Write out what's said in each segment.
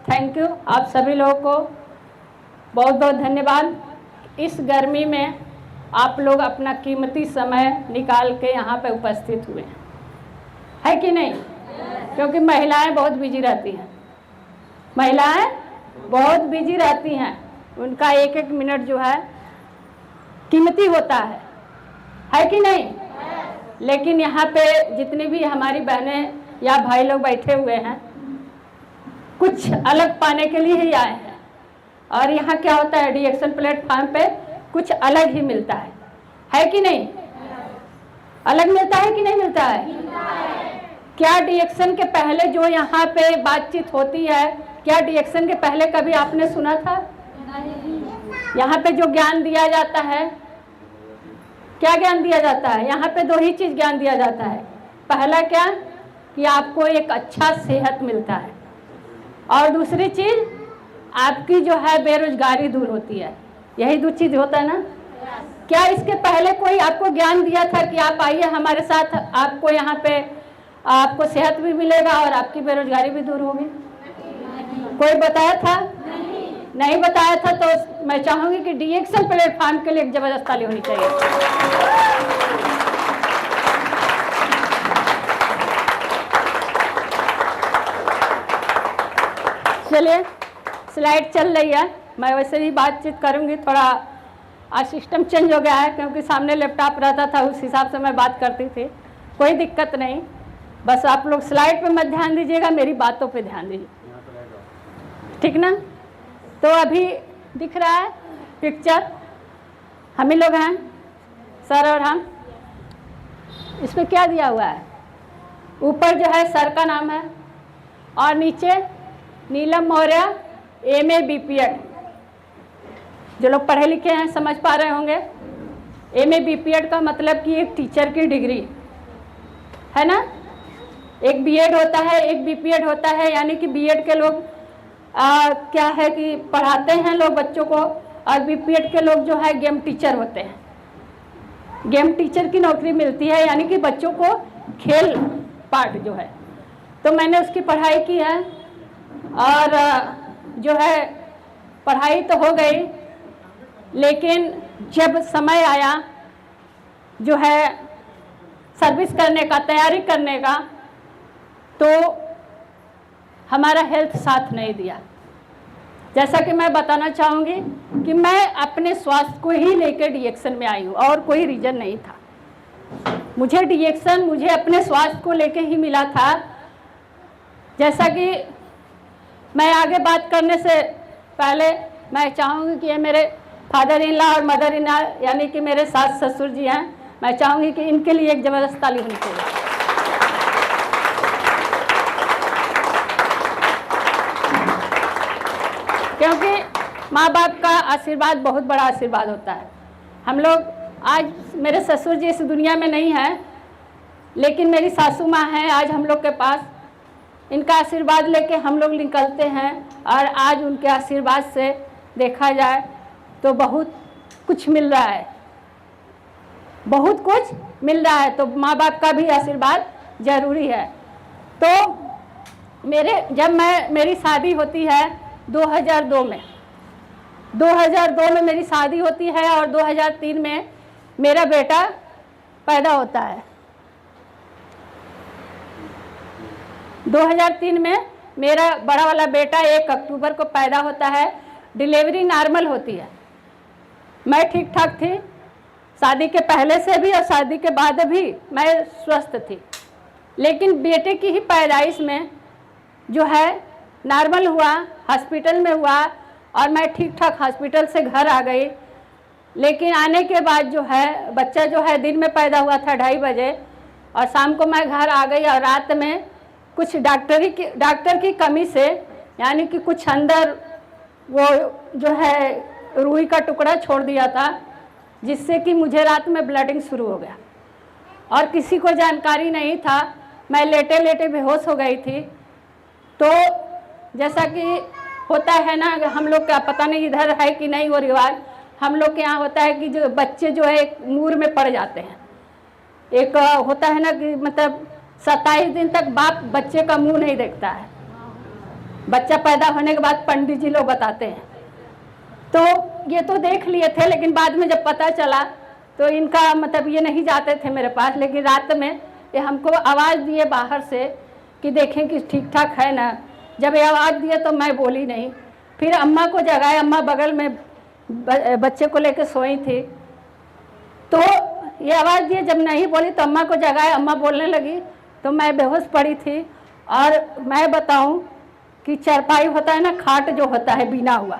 Thank you आप सभी लोगों को बहुत बहुत धन्यवाद। इस गर्मी में आप लोग अपना कीमती समय निकाल के यहाँ पे उपस्थित हुए है कि नहीं? क्योंकि महिलाएं बहुत बिजी रहती हैं, महिलाएं बहुत बिजी रहती हैं, उनका एक एक मिनट जो है कीमती होता है कि नहीं? लेकिन यहाँ पे जितनी भी हमारी बहनें या भाई लोग बैठे हुए हैं कुछ अलग पाने के लिए ही आए हैं। और यहाँ क्या होता है, डीएक्शन प्लेटफॉर्म पे कुछ अलग ही मिलता है कि नहीं? अलग मिलता है कि नहीं मिलता है? क्या डीएक्शन के पहले जो यहाँ पे बातचीत होती है, क्या डीएक्शन के पहले कभी आपने सुना था? यहाँ पे जो ज्ञान दिया जाता है, क्या ज्ञान दिया जाता है? यहाँ पे दो ही चीज़ ज्ञान दिया जाता है। पहला क्या कि आपको एक अच्छा सेहत मिलता है, और दूसरी चीज़ आपकी जो है बेरोजगारी दूर होती है। यही दो चीज़ होता है ना? क्या इसके पहले कोई आपको ज्ञान दिया था कि आप आइए हमारे साथ, आपको यहाँ पे आपको सेहत भी मिलेगा और आपकी बेरोजगारी भी दूर होगी? कोई बताया था? नहीं बताया था। तो मैं चाहूँगी कि डीएक्शन प्लेटफॉर्म के लिए एक जबरदस्त ताली होनी चाहिए। चलिए, स्लाइड चल रही है, मैं वैसे ही बातचीत करूँगी। थोड़ा आज सिस्टम चेंज हो गया है, क्योंकि सामने लैपटॉप रहता था, उस हिसाब से मैं बात करती थी। कोई दिक्कत नहीं, बस आप लोग स्लाइड पे मत ध्यान दीजिएगा, मेरी बातों पे ध्यान दीजिए, ठीक ना? तो अभी दिख रहा है पिक्चर, हम ही लोग हैं, सर और हम। इसमें क्या दिया हुआ है? ऊपर जो है सर का नाम है और नीचे नीलम मौर्य MA BPEd। जो लोग पढ़े लिखे हैं समझ पा रहे होंगे। MA BPEd का मतलब कि एक टीचर की डिग्री है ना। एक BEd होता है, एक BPEd होता है, यानी कि BEd के लोग क्या है कि पढ़ाते हैं लोग बच्चों को, और BPEd के लोग जो है गेम टीचर होते हैं। गेम टीचर की नौकरी मिलती है, यानी कि बच्चों को खेल पाठ जो है। तो मैंने उसकी पढ़ाई की है, और जो है पढ़ाई तो हो गई, लेकिन जब समय आया जो है सर्विस करने का, तैयारी करने का, तो हमारा हेल्थ साथ नहीं दिया। जैसा कि मैं बताना चाहूँगी कि मैं अपने स्वास्थ्य को ही लेकर डीएक्शन में आई हूँ, और कोई रीज़न नहीं था। मुझे डीएक्शन मुझे अपने स्वास्थ्य को लेकर ही मिला था। जैसा कि मैं आगे बात करने से पहले मैं चाहूँगी कि ये मेरे फादर इन लॉ और मदर इन लॉ, यानी कि मेरे सास ससुर जी हैं, मैं चाहूँगी कि इनके लिए एक ज़बरदस्त ताली होनी चाहिए। क्योंकि माँ बाप का आशीर्वाद बहुत बड़ा आशीर्वाद होता है। हम लोग आज, मेरे ससुर जी इस दुनिया में नहीं हैं, लेकिन मेरी सासू माँ हैं आज हम लोग के पास। इनका आशीर्वाद लेके हम लोग निकलते हैं, और आज उनके आशीर्वाद से देखा जाए तो बहुत कुछ मिल रहा है, बहुत कुछ मिल रहा है। तो माँ बाप का भी आशीर्वाद ज़रूरी है। तो मेरी शादी होती है 2002 में। 2002 में मेरी शादी होती है, और 2003 में मेरा बेटा पैदा होता है। 2003 में मेरा बड़ा वाला बेटा 1 अक्टूबर को पैदा होता है। डिलीवरी नॉर्मल होती है, मैं ठीक ठाक थी, शादी के पहले से भी और शादी के बाद भी मैं स्वस्थ थी। लेकिन बेटे की ही पैदाइश में जो है नॉर्मल हुआ, हॉस्पिटल में हुआ, और मैं ठीक ठाक हॉस्पिटल से घर आ गई। लेकिन आने के बाद जो है बच्चा जो है दिन में पैदा हुआ था 2:30 बजे, और शाम को मैं घर आ गई, और रात में कुछ डॉक्टर की कमी से, यानी कि कुछ अंदर वो जो है रुई का टुकड़ा छोड़ दिया था, जिससे कि मुझे रात में ब्लडिंग शुरू हो गया, और किसी को जानकारी नहीं था। मैं लेटे लेटे बेहोश हो गई थी। तो जैसा कि होता है ना, हम लोग का पता नहीं इधर है कि नहीं वो रिवाज, हम लोग के यहाँ होता है कि जो बच्चे जो है एक मूर में पड़ जाते हैं। एक होता है ना कि मतलब 27 दिन तक बाप बच्चे का मुंह नहीं देखता है। बच्चा पैदा होने के बाद पंडित जी लोग बताते हैं। तो ये तो देख लिए थे, लेकिन बाद में जब पता चला तो इनका मतलब ये नहीं जाते थे मेरे पास, लेकिन रात में ये हमको आवाज़ दिए बाहर से कि देखें कि ठीक ठाक है ना। जब ये आवाज़ दिए तो मैं बोली नहीं, फिर अम्मा को जगाए, अम्मा बगल में बच्चे को लेकर सोई थी, तो ये आवाज़ दिए, जब नहीं बोली तो अम्मा को जगाए, अम्मा बोलने लगी तो मैं बेहोश पड़ी थी। और मैं बताऊं कि चारपाई होता है ना, खाट जो होता है बिना हुआ,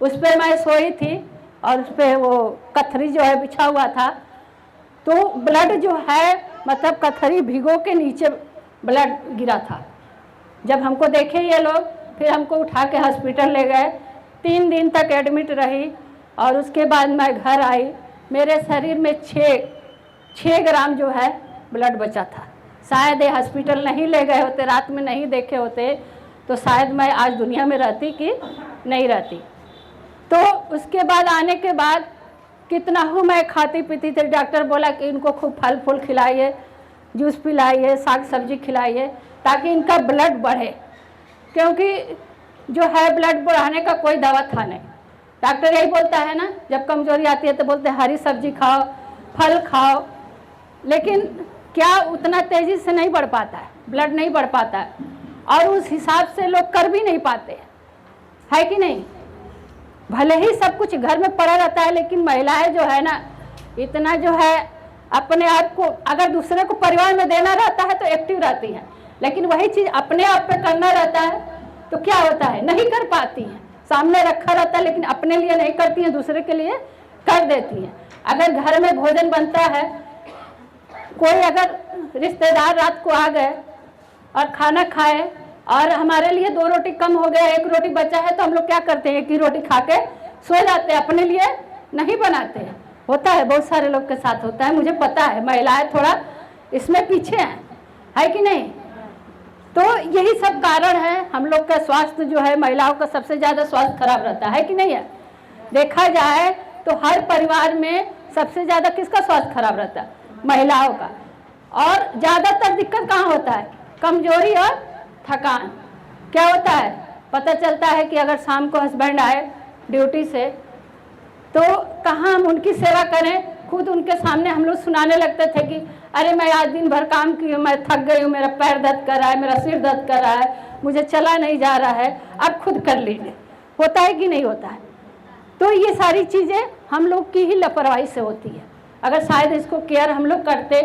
उस पर मैं सोई थी और उस पर वो कथरी जो है बिछा हुआ था, तो ब्लड जो है मतलब कथरी भिगो के नीचे ब्लड गिरा था। जब हमको देखे ये लोग, फिर हमको उठा के हॉस्पिटल ले गए, 3 दिन तक एडमिट रही और उसके बाद मैं घर आई। मेरे शरीर में 6 ग्राम जो है ब्लड बचा था। शायद ये हॉस्पिटल नहीं ले गए होते, रात में नहीं देखे होते, तो शायद मैं आज दुनिया में रहती कि नहीं रहती। तो उसके बाद आने के बाद कितना हूँ मैं खाती पीती थी। डॉक्टर बोला कि इनको खूब फल फूल खिलाइए, जूस पिलाइए, साग सब्जी खिलाइए, ताकि इनका ब्लड बढ़े, क्योंकि जो है ब्लड बढ़ाने का कोई दवा था नहीं। डॉक्टर यही बोलता है ना, जब कमजोरी आती है तो बोलते हैं हरी सब्जी खाओ, फल खाओ, लेकिन क्या उतना तेज़ी से नहीं बढ़ पाता है, ब्लड नहीं बढ़ पाता है, और उस हिसाब से लोग कर भी नहीं पाते, है कि नहीं। भले ही सब कुछ घर में पड़ा रहता है, लेकिन महिलाएं जो है ना, इतना जो है अपने आप को, अगर दूसरे को परिवार में देना रहता है तो एक्टिव रहती है, लेकिन वही चीज़ अपने आप पे करना रहता है तो क्या होता है, नहीं कर पाती हैं। सामने रखा रहता है लेकिन अपने लिए नहीं करती हैं, दूसरे के लिए कर देती हैं। अगर घर में भोजन बनता है, कोई अगर रिश्तेदार रात को आ गए और खाना खाए और हमारे लिए 2 रोटी कम हो गया, 1 रोटी बचा है, तो हम लोग क्या करते हैं, 1 ही रोटी खा के सो जाते हैं, अपने लिए नहीं बनाते हैं। होता है, बहुत सारे लोग के साथ होता है, मुझे पता है। महिलाएं थोड़ा इसमें पीछे हैं, है कि नहीं। तो यही सब कारण है। हम लोग का स्वास्थ्य जो है, महिलाओं का सबसे ज़्यादा स्वास्थ्य खराब रहता है कि नहीं है। देखा जाए तो हर परिवार में सबसे ज़्यादा किसका स्वास्थ्य खराब रहता है, महिलाओं का। और ज़्यादातर दिक्कत कहाँ होता है, कमजोरी और थकान। क्या होता है, पता चलता है कि अगर शाम को हस्बैंड आए ड्यूटी से, तो कहाँ हम उनकी सेवा करें। खुद उनके सामने हम लोग सुनाने लगते थे कि अरे मैं आज दिन भर काम की हूँ, मैं थक गई हूँ, मेरा पैर दर्द कर रहा है, मेरा सिर दर्द कर रहा है, मुझे चला नहीं जा रहा है, अब खुद कर लीजिए। होता है कि नहीं होता है। तो ये सारी चीज़ें हम लोग की ही लापरवाही से होती है। अगर शायद इसको केयर हम लोग करते,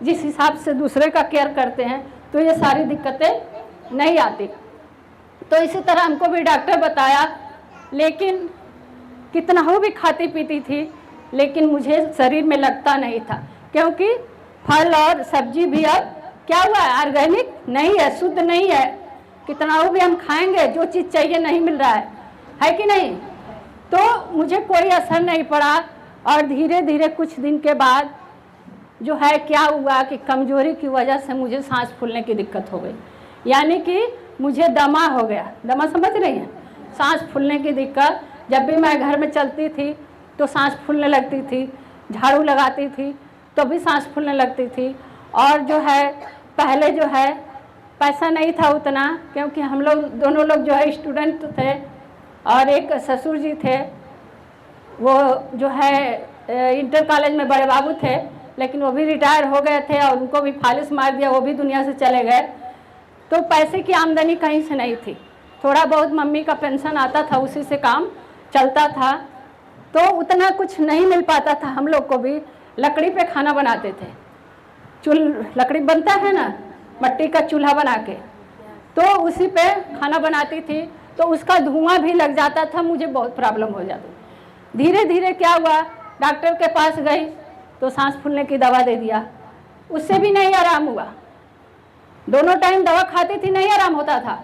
जिस हिसाब से दूसरे का केयर करते हैं, तो ये सारी दिक्कतें नहीं आती। तो इसी तरह हमको भी डॉक्टर बताया, लेकिन कितना हो भी खाती पीती थी, लेकिन मुझे शरीर में लगता नहीं था, क्योंकि फल और सब्जी भी अब क्या हुआ है, ऑर्गेनिक नहीं है, शुद्ध नहीं है। कितना हो भी हम खाएंगे, जो चीज़ चाहिए नहीं मिल रहा है कि नहीं। तो मुझे कोई असर नहीं पड़ा, और धीरे धीरे कुछ दिन के बाद जो है क्या हुआ कि कमजोरी की वजह से मुझे सांस फूलने की दिक्कत हो गई, यानी कि मुझे दमा हो गया। दमा समझ रही हैं, सांस फूलने की दिक्कत। जब भी मैं घर में चलती थी तो सांस फूलने लगती थी, झाड़ू लगाती थी तो भी सांस फूलने लगती थी। और जो है पहले जो है पैसा नहीं था उतना, क्योंकि हम लोग दोनों लोग जो है स्टूडेंट थे, और एक ससुर जी थे, वो जो है इंटर कॉलेज में बड़े बाबू थे, लेकिन वो भी रिटायर हो गए थे और उनको भी फालिस मार दिया, वो भी दुनिया से चले गए। तो पैसे की आमदनी कहीं से नहीं थी। थोड़ा बहुत मम्मी का पेंशन आता था, उसी से काम चलता था, तो उतना कुछ नहीं मिल पाता था। हम लोग को भी लकड़ी पे खाना बनाते थे, लकड़ी बनता है ना, मट्टी का चूल्हा बना के, तो उसी पे खाना बनाती थी, तो उसका धुआं भी लग जाता था, मुझे बहुत प्रॉब्लम हो जाती। धीरे धीरे क्या हुआ, डॉक्टर के पास गई तो सांस फूलने की दवा दे दिया, उससे भी नहीं आराम हुआ। दोनों टाइम दवा खाती थी, नहीं आराम होता था।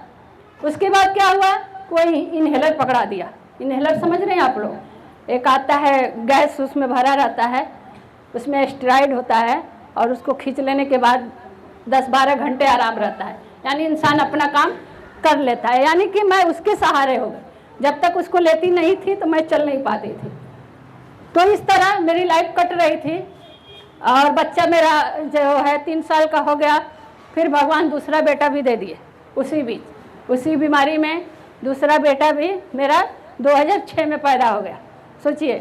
उसके बाद क्या हुआ, कोई इन्हेलर पकड़ा दिया। इन्हेलर समझ रहे हैं आप लोग, एक आता है गैस, उसमें भरा रहता है, उसमें स्टेरॉइड होता है, और उसको खींच लेने के बाद 10-12 घंटे आराम रहता है, यानी इंसान अपना काम कर लेता है। यानी कि मैं उसके सहारे हो गई। जब तक उसको लेती नहीं थी तो मैं चल नहीं पाती थी। तो इस तरह मेरी लाइफ कट रही थी। और बच्चा मेरा जो है 3 साल का हो गया, फिर भगवान दूसरा बेटा भी दे दिए उसी बीच। उसी बीमारी में दूसरा बेटा भी मेरा 2006 में पैदा हो गया। सोचिए,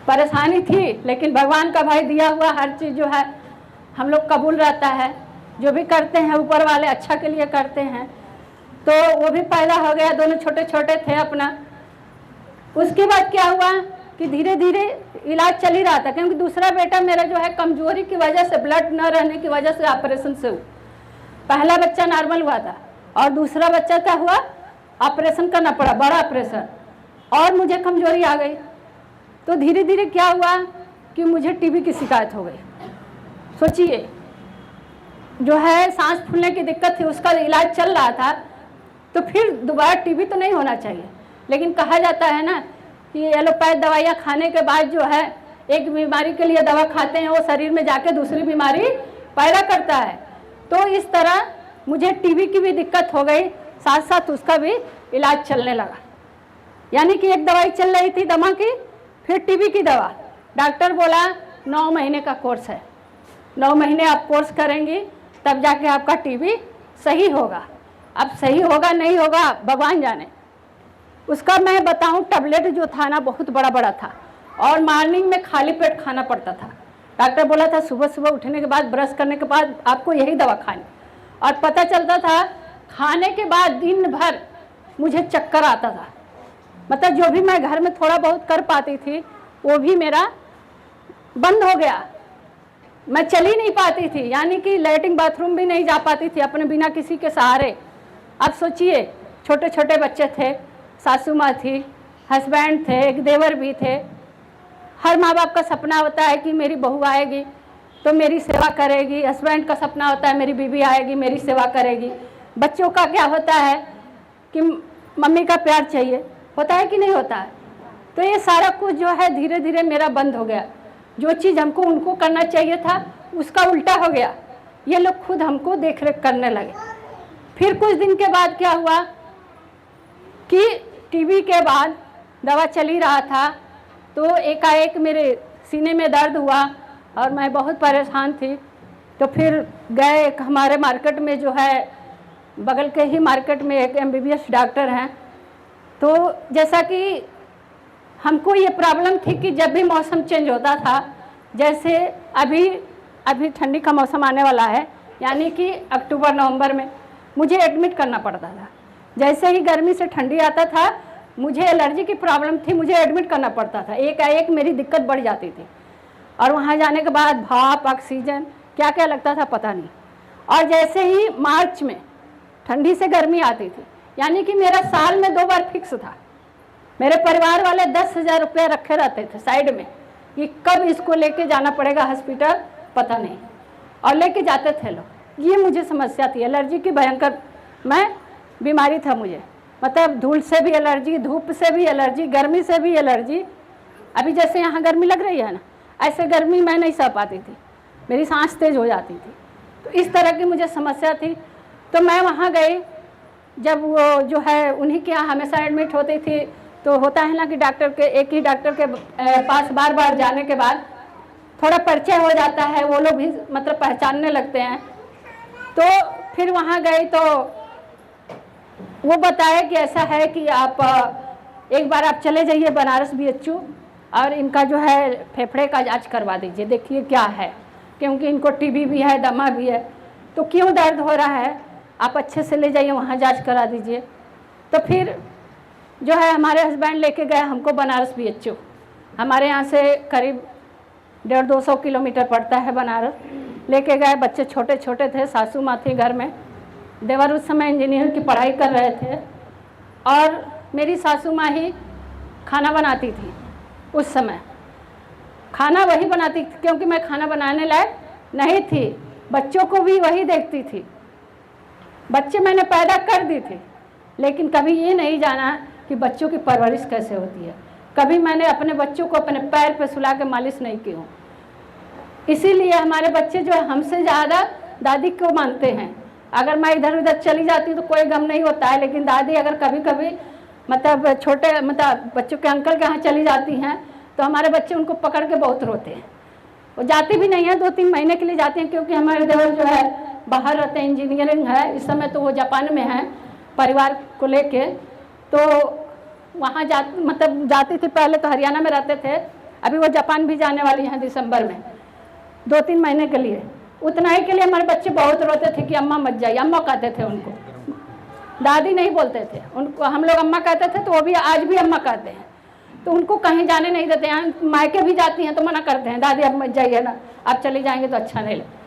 परेशानी थी, लेकिन भगवान का भाई दिया हुआ हर चीज़ जो है हम लोग कबूल रहता है। जो भी करते हैं ऊपर वाले अच्छा के लिए करते हैं। तो वो भी पैदा हो गया, दोनों छोटे छोटे थे अपना। उसके बाद क्या हुआ कि धीरे धीरे इलाज चल ही रहा था, क्योंकि दूसरा बेटा मेरा जो है कमजोरी की वजह से, ब्लड न रहने की वजह से ऑपरेशन से हुआ। पहला बच्चा नॉर्मल हुआ था और दूसरा बच्चा क्या हुआ, ऑपरेशन करना पड़ा, बड़ा ऑपरेशन, और मुझे कमजोरी आ गई। तो धीरे धीरे क्या हुआ कि मुझे टीबी की शिकायत हो गई। सोचिए, जो है सांस फूलने की दिक्कत थी, उसका इलाज चल रहा था, तो फिर दोबारा टीबी तो नहीं होना चाहिए। लेकिन कहा जाता है ना कि एलोपैथ दवाइयाँ खाने के बाद जो है एक बीमारी के लिए दवा खाते हैं, वो शरीर में जाके दूसरी बीमारी पैदा करता है। तो इस तरह मुझे टीबी की भी दिक्कत हो गई, साथ साथ उसका भी इलाज चलने लगा। यानी कि एक दवाई चल रही थी दमा की, फिर टीबी की दवा। डॉक्टर बोला 9 महीने का कोर्स है, 9 महीने आप कोर्स करेंगी तब जाके आपका टीबी सही होगा। अब सही होगा नहीं होगा भगवान जाने। उसका मैं बताऊं, टैबलेट जो था ना बहुत बड़ा बड़ा था, और मॉर्निंग में खाली पेट खाना पड़ता था। डॉक्टर बोला था सुबह सुबह उठने के बाद, ब्रश करने के बाद आपको यही दवा खानी। और पता चलता था खाने के बाद दिन भर मुझे चक्कर आता था। मतलब जो भी मैं घर में थोड़ा बहुत कर पाती थी वो भी मेरा बंद हो गया। मैं चल ही नहीं पाती थी, यानी कि लैट्रिन बाथरूम भी नहीं जा पाती थी अपने बिना किसी के सहारे। अब सोचिए, छोटे छोटे बच्चे थे, सासू माँ थी, हस्बैंड थे, एक देवर भी थे। हर माँ बाप का सपना होता है कि मेरी बहू आएगी तो मेरी सेवा करेगी। हस्बैंड का सपना होता है मेरी बीवी आएगी मेरी सेवा करेगी। बच्चों का क्या होता है कि मम्मी का प्यार चाहिए, होता है कि नहीं होता है। तो ये सारा कुछ जो है धीरे धीरे मेरा बंद हो गया। जो चीज़ हमको उनको करना चाहिए था उसका उल्टा हो गया। ये लोग खुद हमको देख रेख करने लगे। फिर कुछ दिन के बाद क्या हुआ कि टीबी के बाद दवा चल ही रहा था, तो एकाएक मेरे सीने में दर्द हुआ और मैं बहुत परेशान थी। तो फिर गए हमारे मार्केट में, जो है बगल के ही मार्केट में एक MBBS डॉक्टर हैं। तो जैसा कि हमको ये प्रॉब्लम थी कि जब भी मौसम चेंज होता था, जैसे अभी ठंडी का मौसम आने वाला है, यानी कि अक्टूबर नवंबर में मुझे एडमिट करना पड़ता था। जैसे ही गर्मी से ठंडी आता था मुझे एलर्जी की प्रॉब्लम थी, मुझे एडमिट करना पड़ता था। एक मेरी दिक्कत बढ़ जाती थी, और वहाँ जाने के बाद भाप, ऑक्सीजन, क्या क्या लगता था पता नहीं। और जैसे ही मार्च में ठंडी से गर्मी आती थी, यानी कि मेरा साल में 2 बार फिक्स था। मेरे परिवार वाले 10,000 रुपये रखे रहते थे साइड में कि कब इसको लेके जाना पड़ेगा हॉस्पिटल, पता नहीं, और लेके जाते थे लोग। ये मुझे समस्या थी, एलर्जी की भयंकर मैं बीमारी था मुझे। मतलब धूल से भी एलर्जी, धूप से भी एलर्जी, गर्मी से भी एलर्जी। अभी जैसे यहाँ गर्मी लग रही है ना, ऐसे गर्मी मैं नहीं सह पाती थी, मेरी सांस तेज हो जाती थी। तो इस तरह की मुझे समस्या थी। तो मैं वहाँ गई, जब वो जो है उन्हीं के यहाँ हमेशा एडमिट होती थी। तो होता है ना कि डॉक्टर के, एक ही डॉक्टर के पास बार बार जाने के बाद थोड़ा परिचय हो जाता है, वो लोग भी मतलब पहचानने लगते हैं। तो फिर वहाँ गई तो वो बताया कि ऐसा है कि आप एक बार आप चले जाइए बनारस BHU और इनका जो है फेफड़े का जांच करवा दीजिए, देखिए क्या है, क्योंकि इनको टीबी भी है, दमा भी है, तो क्यों दर्द हो रहा है, आप अच्छे से ले जाइए वहाँ जांच करा दीजिए। तो फिर जो है हमारे हस्बैंड लेके गए हमको बनारस BHU। हमारे यहाँ से करीब 150-200 किलोमीटर पड़ता है बनारस। लेके गए, बच्चे छोटे छोटे थे, सासू माँ थी घर में, देवर उस समय इंजीनियर की पढ़ाई कर रहे थे, और मेरी सासू माँ ही खाना बनाती थी। उस समय खाना वही बनाती थी, क्योंकि मैं खाना बनाने लायक नहीं थी, बच्चों को भी वही देखती थी। बच्चे मैंने पैदा कर दी थी, लेकिन कभी ये नहीं जाना कि बच्चों की परवरिश कैसे होती है। कभी मैंने अपने बच्चों को अपने पैर पर सुला के मालिश नहीं की हूँ। इसीलिए हमारे बच्चे जो है हमसे ज़्यादा दादी को मानते हैं। अगर मैं इधर उधर चली जाती हूँ तो कोई गम नहीं होता है, लेकिन दादी अगर कभी कभी मतलब छोटे मतलब बच्चों के अंकल के यहाँ चली जाती हैं तो हमारे बच्चे उनको पकड़ के बहुत रोते हैं। वो जाती भी नहीं है, 2-3 महीने के लिए जाती हैं, क्योंकि हमारे देवर जो है बाहर रहते हैं, इंजीनियरिंग है इस समय, तो वो जापान में है परिवार को लेके। तो वहाँ जाती थी, पहले तो हरियाणा में रहते थे, अभी वो जापान भी जाने वाली हैं दिसंबर में 2-3 महीने के लिए। उतना ही के लिए हमारे बच्चे बहुत रोते थे कि अम्मा मत जाइए, अम्मा कहते थे उनको, दादी नहीं बोलते थे उनको, हम लोग अम्मा कहते थे, तो वो भी आज भी अम्मा कहते हैं। तो उनको कहीं जाने नहीं देते हैं, मायके भी जाती हैं तो मना करते हैं, दादी अब मत जाइए ना, आप चले जाएंगे तो अच्छा नहीं लगे।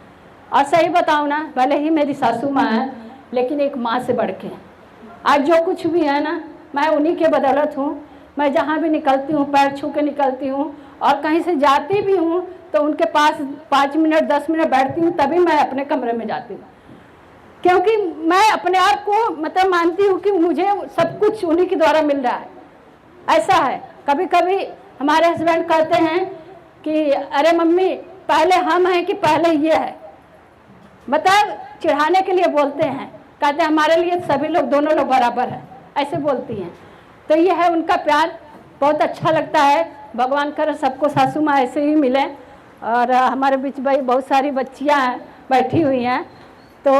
और सही बताऊँ ना, भले ही मेरी सासू माँ है लेकिन एक माँ से बढ़ के आज जो कुछ भी है ना, मैं उन्हीं के बदौलत हूँ। मैं जहाँ भी निकलती हूँ पैर छू के निकलती हूँ, और कहीं से जाती भी हूँ तो उनके पास 5 मिनट 10 मिनट बैठती हूँ, तभी मैं अपने कमरे में जाती हूँ, क्योंकि मैं अपने आप को मानती हूँ कि मुझे सब कुछ उन्हीं के द्वारा मिल रहा है। ऐसा है, कभी कभी हमारे हस्बैंड कहते हैं कि अरे मम्मी पहले हम हैं कि पहले ये है, चिढ़ाने के लिए बोलते हैं, कहते हैं हमारे लिए सभी लोग, दोनों लोग बराबर है, ऐसे बोलती हैं। तो ये है उनका प्यार, बहुत अच्छा लगता है। भगवान करे सबको सासू माँ ऐसे ही मिले। और हमारे बीच भाई बहुत सारी बच्चियाँ बैठी हुई हैं, तो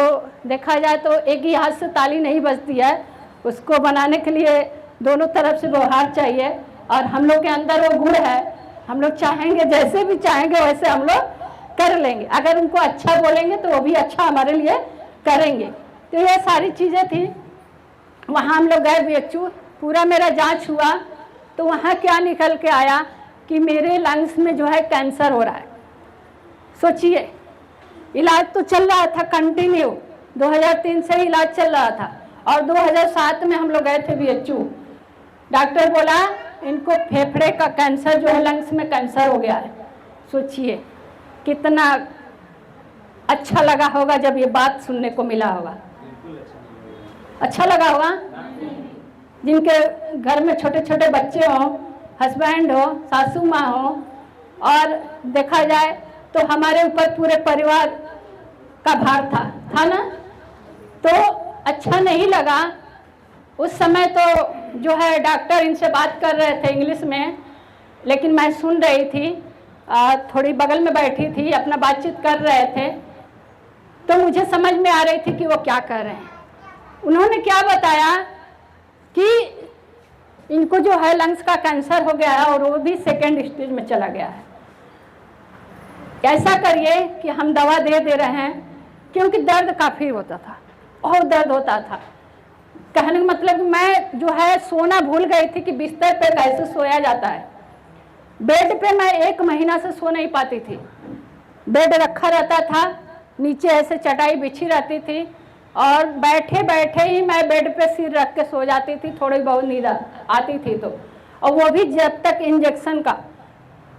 देखा जाए तो एक ही हाथ से ताली नहीं बजती है, उसको बनाने के लिए दोनों तरफ से व्यवहार चाहिए। और हम लोग के अंदर वो गुण है, हम लोग चाहेंगे जैसे भी चाहेंगे वैसे हम लोग कर लेंगे, अगर उनको अच्छा बोलेंगे तो वो भी अच्छा हमारे लिए करेंगे। तो ये सारी चीज़ें थी। वहाँ हम लोग गए BHU, पूरा मेरा जांच हुआ, तो वहाँ क्या निकल के आया कि मेरे लंग्स में जो है कैंसर हो रहा है। सोचिए, इलाज तो चल रहा था कंटिन्यू, 2003 से इलाज चल रहा था, और 2007 में हम लोग गए थे BHU। डॉक्टर बोला इनको फेफड़े का कैंसर जो है, लंग्स में कैंसर हो गया है। सोचिए कितना अच्छा लगा होगा जब ये बात सुनने को मिला होगा। अच्छा लगा होगा, जिनके घर में छोटे छोटे बच्चे हों, हस्बैंड हो, सासू माँ हो, और देखा जाए तो हमारे ऊपर पूरे परिवार का भार था ना, तो अच्छा नहीं लगा। उस समय तो जो है डॉक्टर इनसे बात कर रहे थे इंग्लिश में, लेकिन मैं सुन रही थी, थोड़ी बगल में बैठी थी, अपना बातचीत कर रहे थे, तो मुझे समझ में आ रही थी कि वो क्या कर रहे हैं। उन्होंने क्या बताया कि इनको जो है लंग्स का कैंसर हो गया है, और वो भी 2nd स्टेज में चला गया है। ऐसा करिए कि हम दवा दे रहे हैं, क्योंकि दर्द काफ़ी होता था, बहुत दर्द होता था। कहने का मतलब मैं जो है सोना भूल गई थी कि बिस्तर पे कैसे सोया जाता है। बेड पे मैं 1 महीना से सो नहीं पाती थी, बेड रखा रहता था, नीचे ऐसे चटाई बिछी रहती थी, और बैठे बैठे ही मैं बेड पे सिर रख के सो जाती थी, थोड़ी बहुत नींद आती थी तो, और वो भी जब तक इंजेक्शन का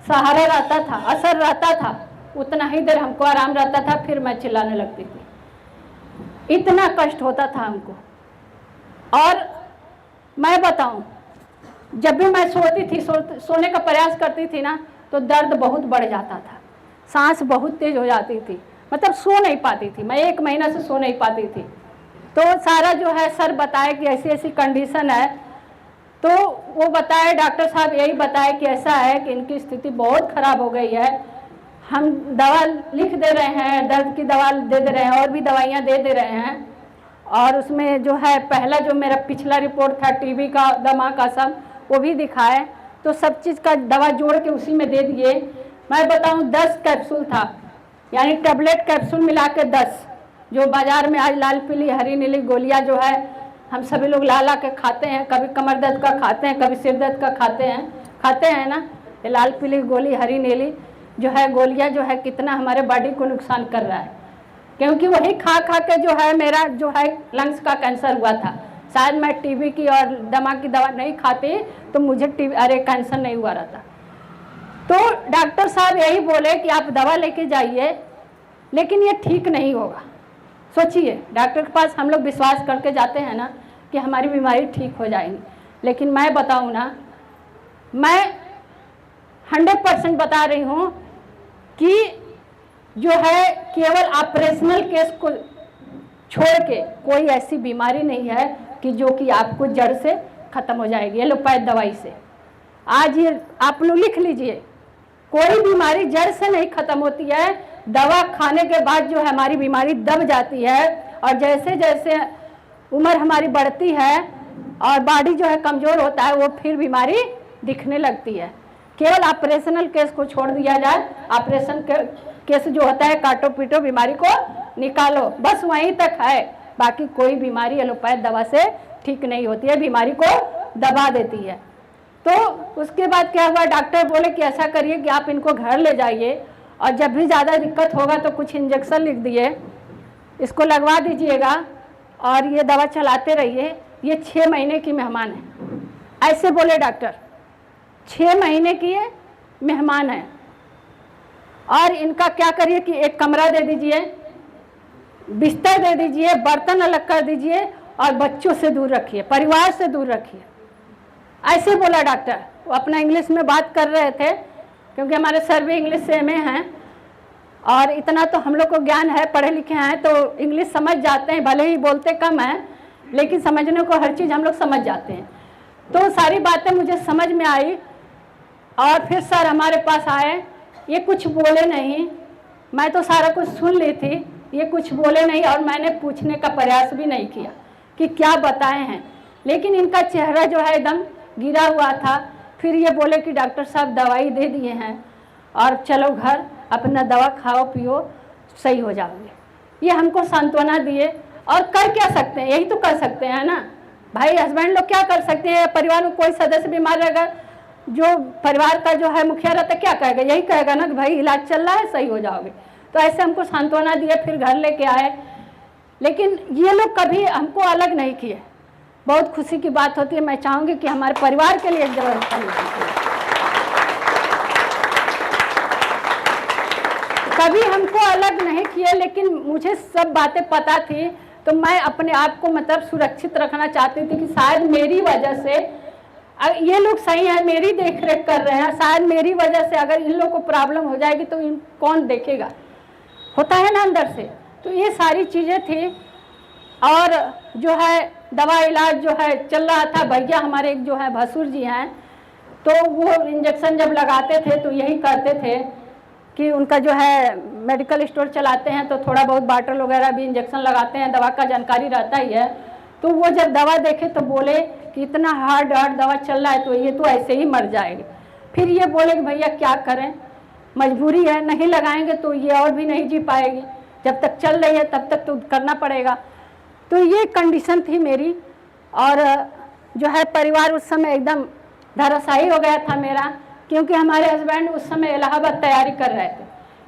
सहारा रहता था, असर रहता था, उतना ही देर हमको आराम रहता था, फिर मैं चिल्लाने लगती थी। इतना कष्ट होता था हमको। और मैं बताऊं, जब भी मैं सोती थी, सोने का प्रयास करती थी ना, तो दर्द बहुत बढ़ जाता था, सांस बहुत तेज हो जाती थी, मतलब सो नहीं पाती थी। मैं 1 महीना से सो नहीं पाती थी। तो सारा जो है सर बताए कि ऐसी ऐसी कंडीशन है, तो वो बताए, डॉक्टर साहब यही बताए कि ऐसा है कि इनकी स्थिति बहुत ख़राब हो गई है, हम दवा लिख दे रहे हैं, दर्द की दवा दे रहे हैं, और भी दवाइयाँ दे रहे हैं। और उसमें जो है पहला जो मेरा पिछला रिपोर्ट था टीबी का, दमा का, सब वो भी दिखाए, तो सब चीज़ का दवा जोड़ के उसी में दे दिए। मैं बताऊं 10 कैप्सूल था, यानी टैबलेट कैप्सूल मिला के 10, जो बाज़ार में आज लाल पीली हरी नीली गोलियां जो है हम सभी लोग ला के खाते हैं, कभी कमर दर्द का खाते हैं, कभी सिर दर्द का खाते हैं ना। ये लाल पीली गोली हरी नीली जो है गोलियां जो है कितना हमारे बॉडी को नुकसान कर रहा है, क्योंकि वही खा के जो है मेरा जो है लंग्स का कैंसर हुआ था। शायद मैं टीबी की और दमा की दवा नहीं खाती तो मुझे कैंसर नहीं हुआ रहता। तो डॉक्टर साहब यही बोले कि आप दवा लेके जाइए, लेकिन ये ठीक नहीं होगा। सोचिए, डॉक्टर के पास हम लोग विश्वास करके जाते हैं ना कि हमारी बीमारी ठीक हो जाएगी, लेकिन मैं बताऊँ ना, मैं 100% बता रही हूँ कि जो है केवल ऑपरेशनल केस को छोड़ के कोई ऐसी बीमारी नहीं है कि जो कि आपको जड़ से ख़त्म हो जाएगी एलोपैथ दवाई से। आज ये आप लोग लिख लीजिए, कोई बीमारी जड़ से नहीं ख़त्म होती है, दवा खाने के बाद जो है हमारी बीमारी दब जाती है, और जैसे जैसे उम्र हमारी बढ़ती है और बॉडी जो है कमज़ोर होता है, वो फिर बीमारी दिखने लगती है। केवल ऑपरेशनल केस को छोड़ दिया जाए, ऑपरेशन केस जो होता है काटो पीटो बीमारी को निकालो, बस वहीं तक है। बाकी कोई बीमारी एलोपैथ दवा से ठीक नहीं होती है, बीमारी को दबा देती है। तो उसके बाद क्या हुआ, डॉक्टर बोले कि ऐसा करिए कि आप इनको घर ले जाइए, और जब भी ज़्यादा दिक्कत होगा तो कुछ इंजेक्शन लिख दिए, इसको लगवा दीजिएगा और ये दवा चलाते रहिए। ये 6 महीने की मेहमान है, ऐसे बोले डॉक्टर। 6 महीने की ये मेहमान है, और इनका क्या करिए कि एक कमरा दे दीजिए, बिस्तर दे दीजिए, बर्तन अलग कर दीजिए, और बच्चों से दूर रखिए, परिवार से दूर रखिए, ऐसे बोला डॉक्टर। वो अपना इंग्लिश में बात कर रहे थे, क्योंकि हमारे सर भी इंग्लिश से एमए हैं, और इतना तो हम लोग को ज्ञान है, पढ़े लिखे हैं तो इंग्लिश समझ जाते हैं, भले ही बोलते कम हैं लेकिन समझने को हर चीज़ हम लोग समझ जाते हैं। तो सारी बातें मुझे समझ में आई, और फिर सर हमारे पास आए। ये कुछ बोले नहीं, मैं तो सारा कुछ सुन ली थी, ये कुछ बोले नहीं, और मैंने पूछने का प्रयास भी नहीं किया कि क्या बताए हैं। लेकिन इनका चेहरा जो है एकदम गिरा हुआ था। फिर ये बोले कि डॉक्टर साहब दवाई दे दिए हैं और चलो घर, अपना दवा खाओ पियो, सही हो जाओगे। ये हमको सांत्वना दिए, और कर क्या सकते हैं, यही तो कर सकते हैं ना भाई। हस्बैंड लोग क्या कर सकते हैं, परिवार में कोई सदस्य बीमार रहेगा, जो परिवार का जो है मुखिया रहता है क्या कहेगा, यही कहेगा ना कि भाई इलाज चल रहा है, सही हो जाओगे। तो ऐसे हमको सांत्वना दिए, फिर घर लेके आए। लेकिन ये लोग कभी हमको अलग नहीं किए, बहुत खुशी की बात होती है। मैं चाहूँगी कि हमारे परिवार के लिए एक व्यवस्था होगी। कभी हमको अलग नहीं किए, लेकिन मुझे सब बातें पता थी, तो मैं अपने आप को मतलब सुरक्षित रखना चाहती थी कि शायद मेरी वजह से ये लोग सही है, मेरी देख रेख कर रहे हैं, शायद मेरी वजह से अगर इन लोग को प्रॉब्लम हो जाएगी तो इन कौन देखेगा, होता है ना अंदर से। तो ये सारी चीज़ें थी। और जो है दवा इलाज जो है चल रहा था। भैया हमारे एक जो है भसुर जी हैं, तो वो इंजेक्शन जब लगाते थे तो यही करते थे कि उनका जो है मेडिकल स्टोर चलाते हैं, तो थोड़ा बहुत बॉटल वगैरह भी इंजेक्शन लगाते हैं, दवा का जानकारी रहता ही है। तो वो जब दवा देखे तो बोले कि इतना हार्ड दवा चल रहा है, तो ये तो ऐसे ही मर जाएगी। फिर ये बोले कि भैया क्या करें, मजबूरी है, नहीं लगाएंगे तो ये और भी नहीं जी पाएगी, जब तक चल रही है तब तक तो करना पड़ेगा। तो ये कंडीशन थी मेरी। और जो है परिवार उस समय एकदम धराशायी हो गया था मेरा, क्योंकि हमारे हस्बैंड उस समय इलाहाबाद तैयारी कर रहे थे।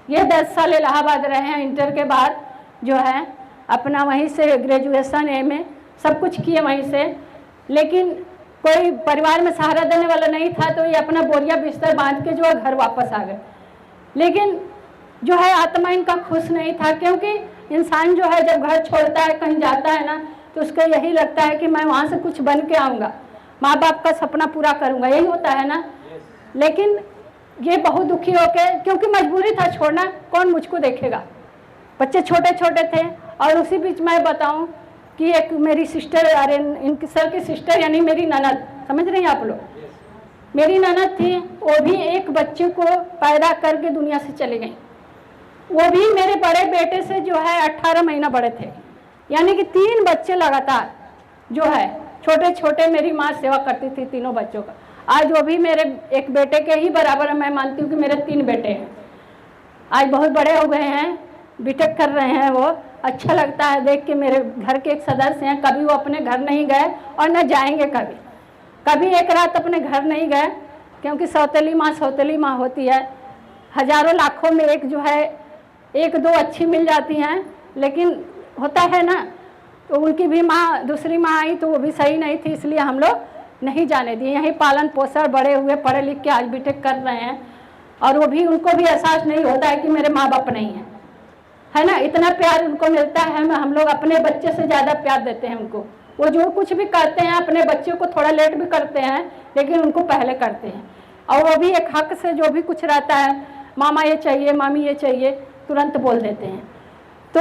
ये 10 साल इलाहाबाद रहे हैं, इंटर के बाद जो है अपना वहीं से ग्रेजुएशन एमए सब कुछ किए वहीं से। लेकिन कोई परिवार में सहारा देने वाला नहीं था, तो ये अपना बोरिया बिस्तर बांध के जो है घर वापस आ गए। लेकिन जो है आत्मा इनका खुश नहीं था, क्योंकि इंसान जो है जब घर छोड़ता है, कहीं जाता है ना, तो उसका यही लगता है कि मैं वहाँ से कुछ बन के आऊँगा, माँ बाप का सपना पूरा करूँगा, यही होता है ना। लेकिन ये बहुत दुखी होके, क्योंकि मजबूरी था छोड़ना, कौन मुझको देखेगा, बच्चे छोटे छोटे थे। और उसी बीच मैं बताऊं कि एक मेरी सिस्टर, अरे इनकी सर की सिस्टर यानी मेरी ननद, समझ रही हैं आप लोग, मेरी ननद थी, वो भी एक बच्चे को पैदा करके दुनिया से चले गई। वो भी मेरे बड़े बेटे से जो है 18 महीना बड़े थे, यानी कि 3 बच्चे लगातार जो है छोटे छोटे मेरी माँ सेवा करती थी तीनों बच्चों का। आज वो भी मेरे एक बेटे के ही बराबर, मैं मानती हूँ कि मेरे 3 बेटे हैं, आज बहुत बड़े हो गए हैं, बीटेक कर रहे हैं। वो अच्छा लगता है देख के, मेरे घर के एक सदस्य हैं, कभी वो अपने घर नहीं गए और न जाएंगे कभी। कभी एक रात अपने घर नहीं गए, क्योंकि सौतेली माँ होती है, हजारों लाखों में एक जो है 1-2 अच्छी मिल जाती हैं, लेकिन होता है ना। तो उनकी भी माँ, दूसरी माँ आई तो वो भी सही नहीं थी, इसलिए हम लोग नहीं जाने दिए। यहीं पालन पोषण बड़े हुए, पढ़े लिख के आज बीटेक कर रहे हैं। और वो भी, उनको भी एहसास नहीं होता है कि मेरे माँ बाप नहीं हैं, है ना। इतना प्यार उनको मिलता है, हम लोग अपने बच्चे से ज़्यादा प्यार देते हैं उनको। वो जो कुछ भी करते हैं अपने बच्चे को थोड़ा लेट भी करते हैं, लेकिन उनको पहले करते हैं। और वो भी एक हक से जो भी कुछ रहता है, मामा ये चाहिए, मामी ये चाहिए, तुरंत बोल देते हैं। तो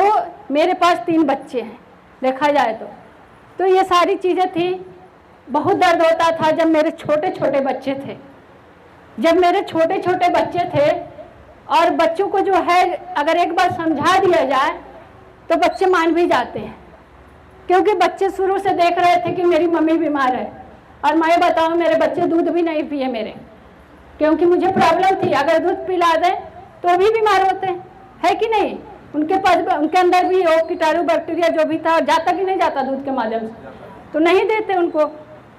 मेरे पास 3 बच्चे हैं देखा जाए तो ये सारी चीज़ें थी। बहुत दर्द होता था जब मेरे छोटे छोटे बच्चे थे, जब मेरे छोटे छोटे बच्चे थे और बच्चों को जो है अगर एक बार समझा दिया जाए तो बच्चे मान भी जाते हैं, क्योंकि बच्चे शुरू से देख रहे थे कि मेरी मम्मी बीमार है। और मैं बताऊं, मेरे बच्चे दूध भी नहीं पिए मेरे, क्योंकि मुझे प्रॉब्लम थी, अगर दूध पिला दें तो भी बीमार होते हैं, है कि नहीं। उनके पास उनके अंदर भी वो कीटाणु बैक्टीरिया जो भी था जाता कि नहीं जाता दूध के माध्यम से, तो नहीं देते उनको।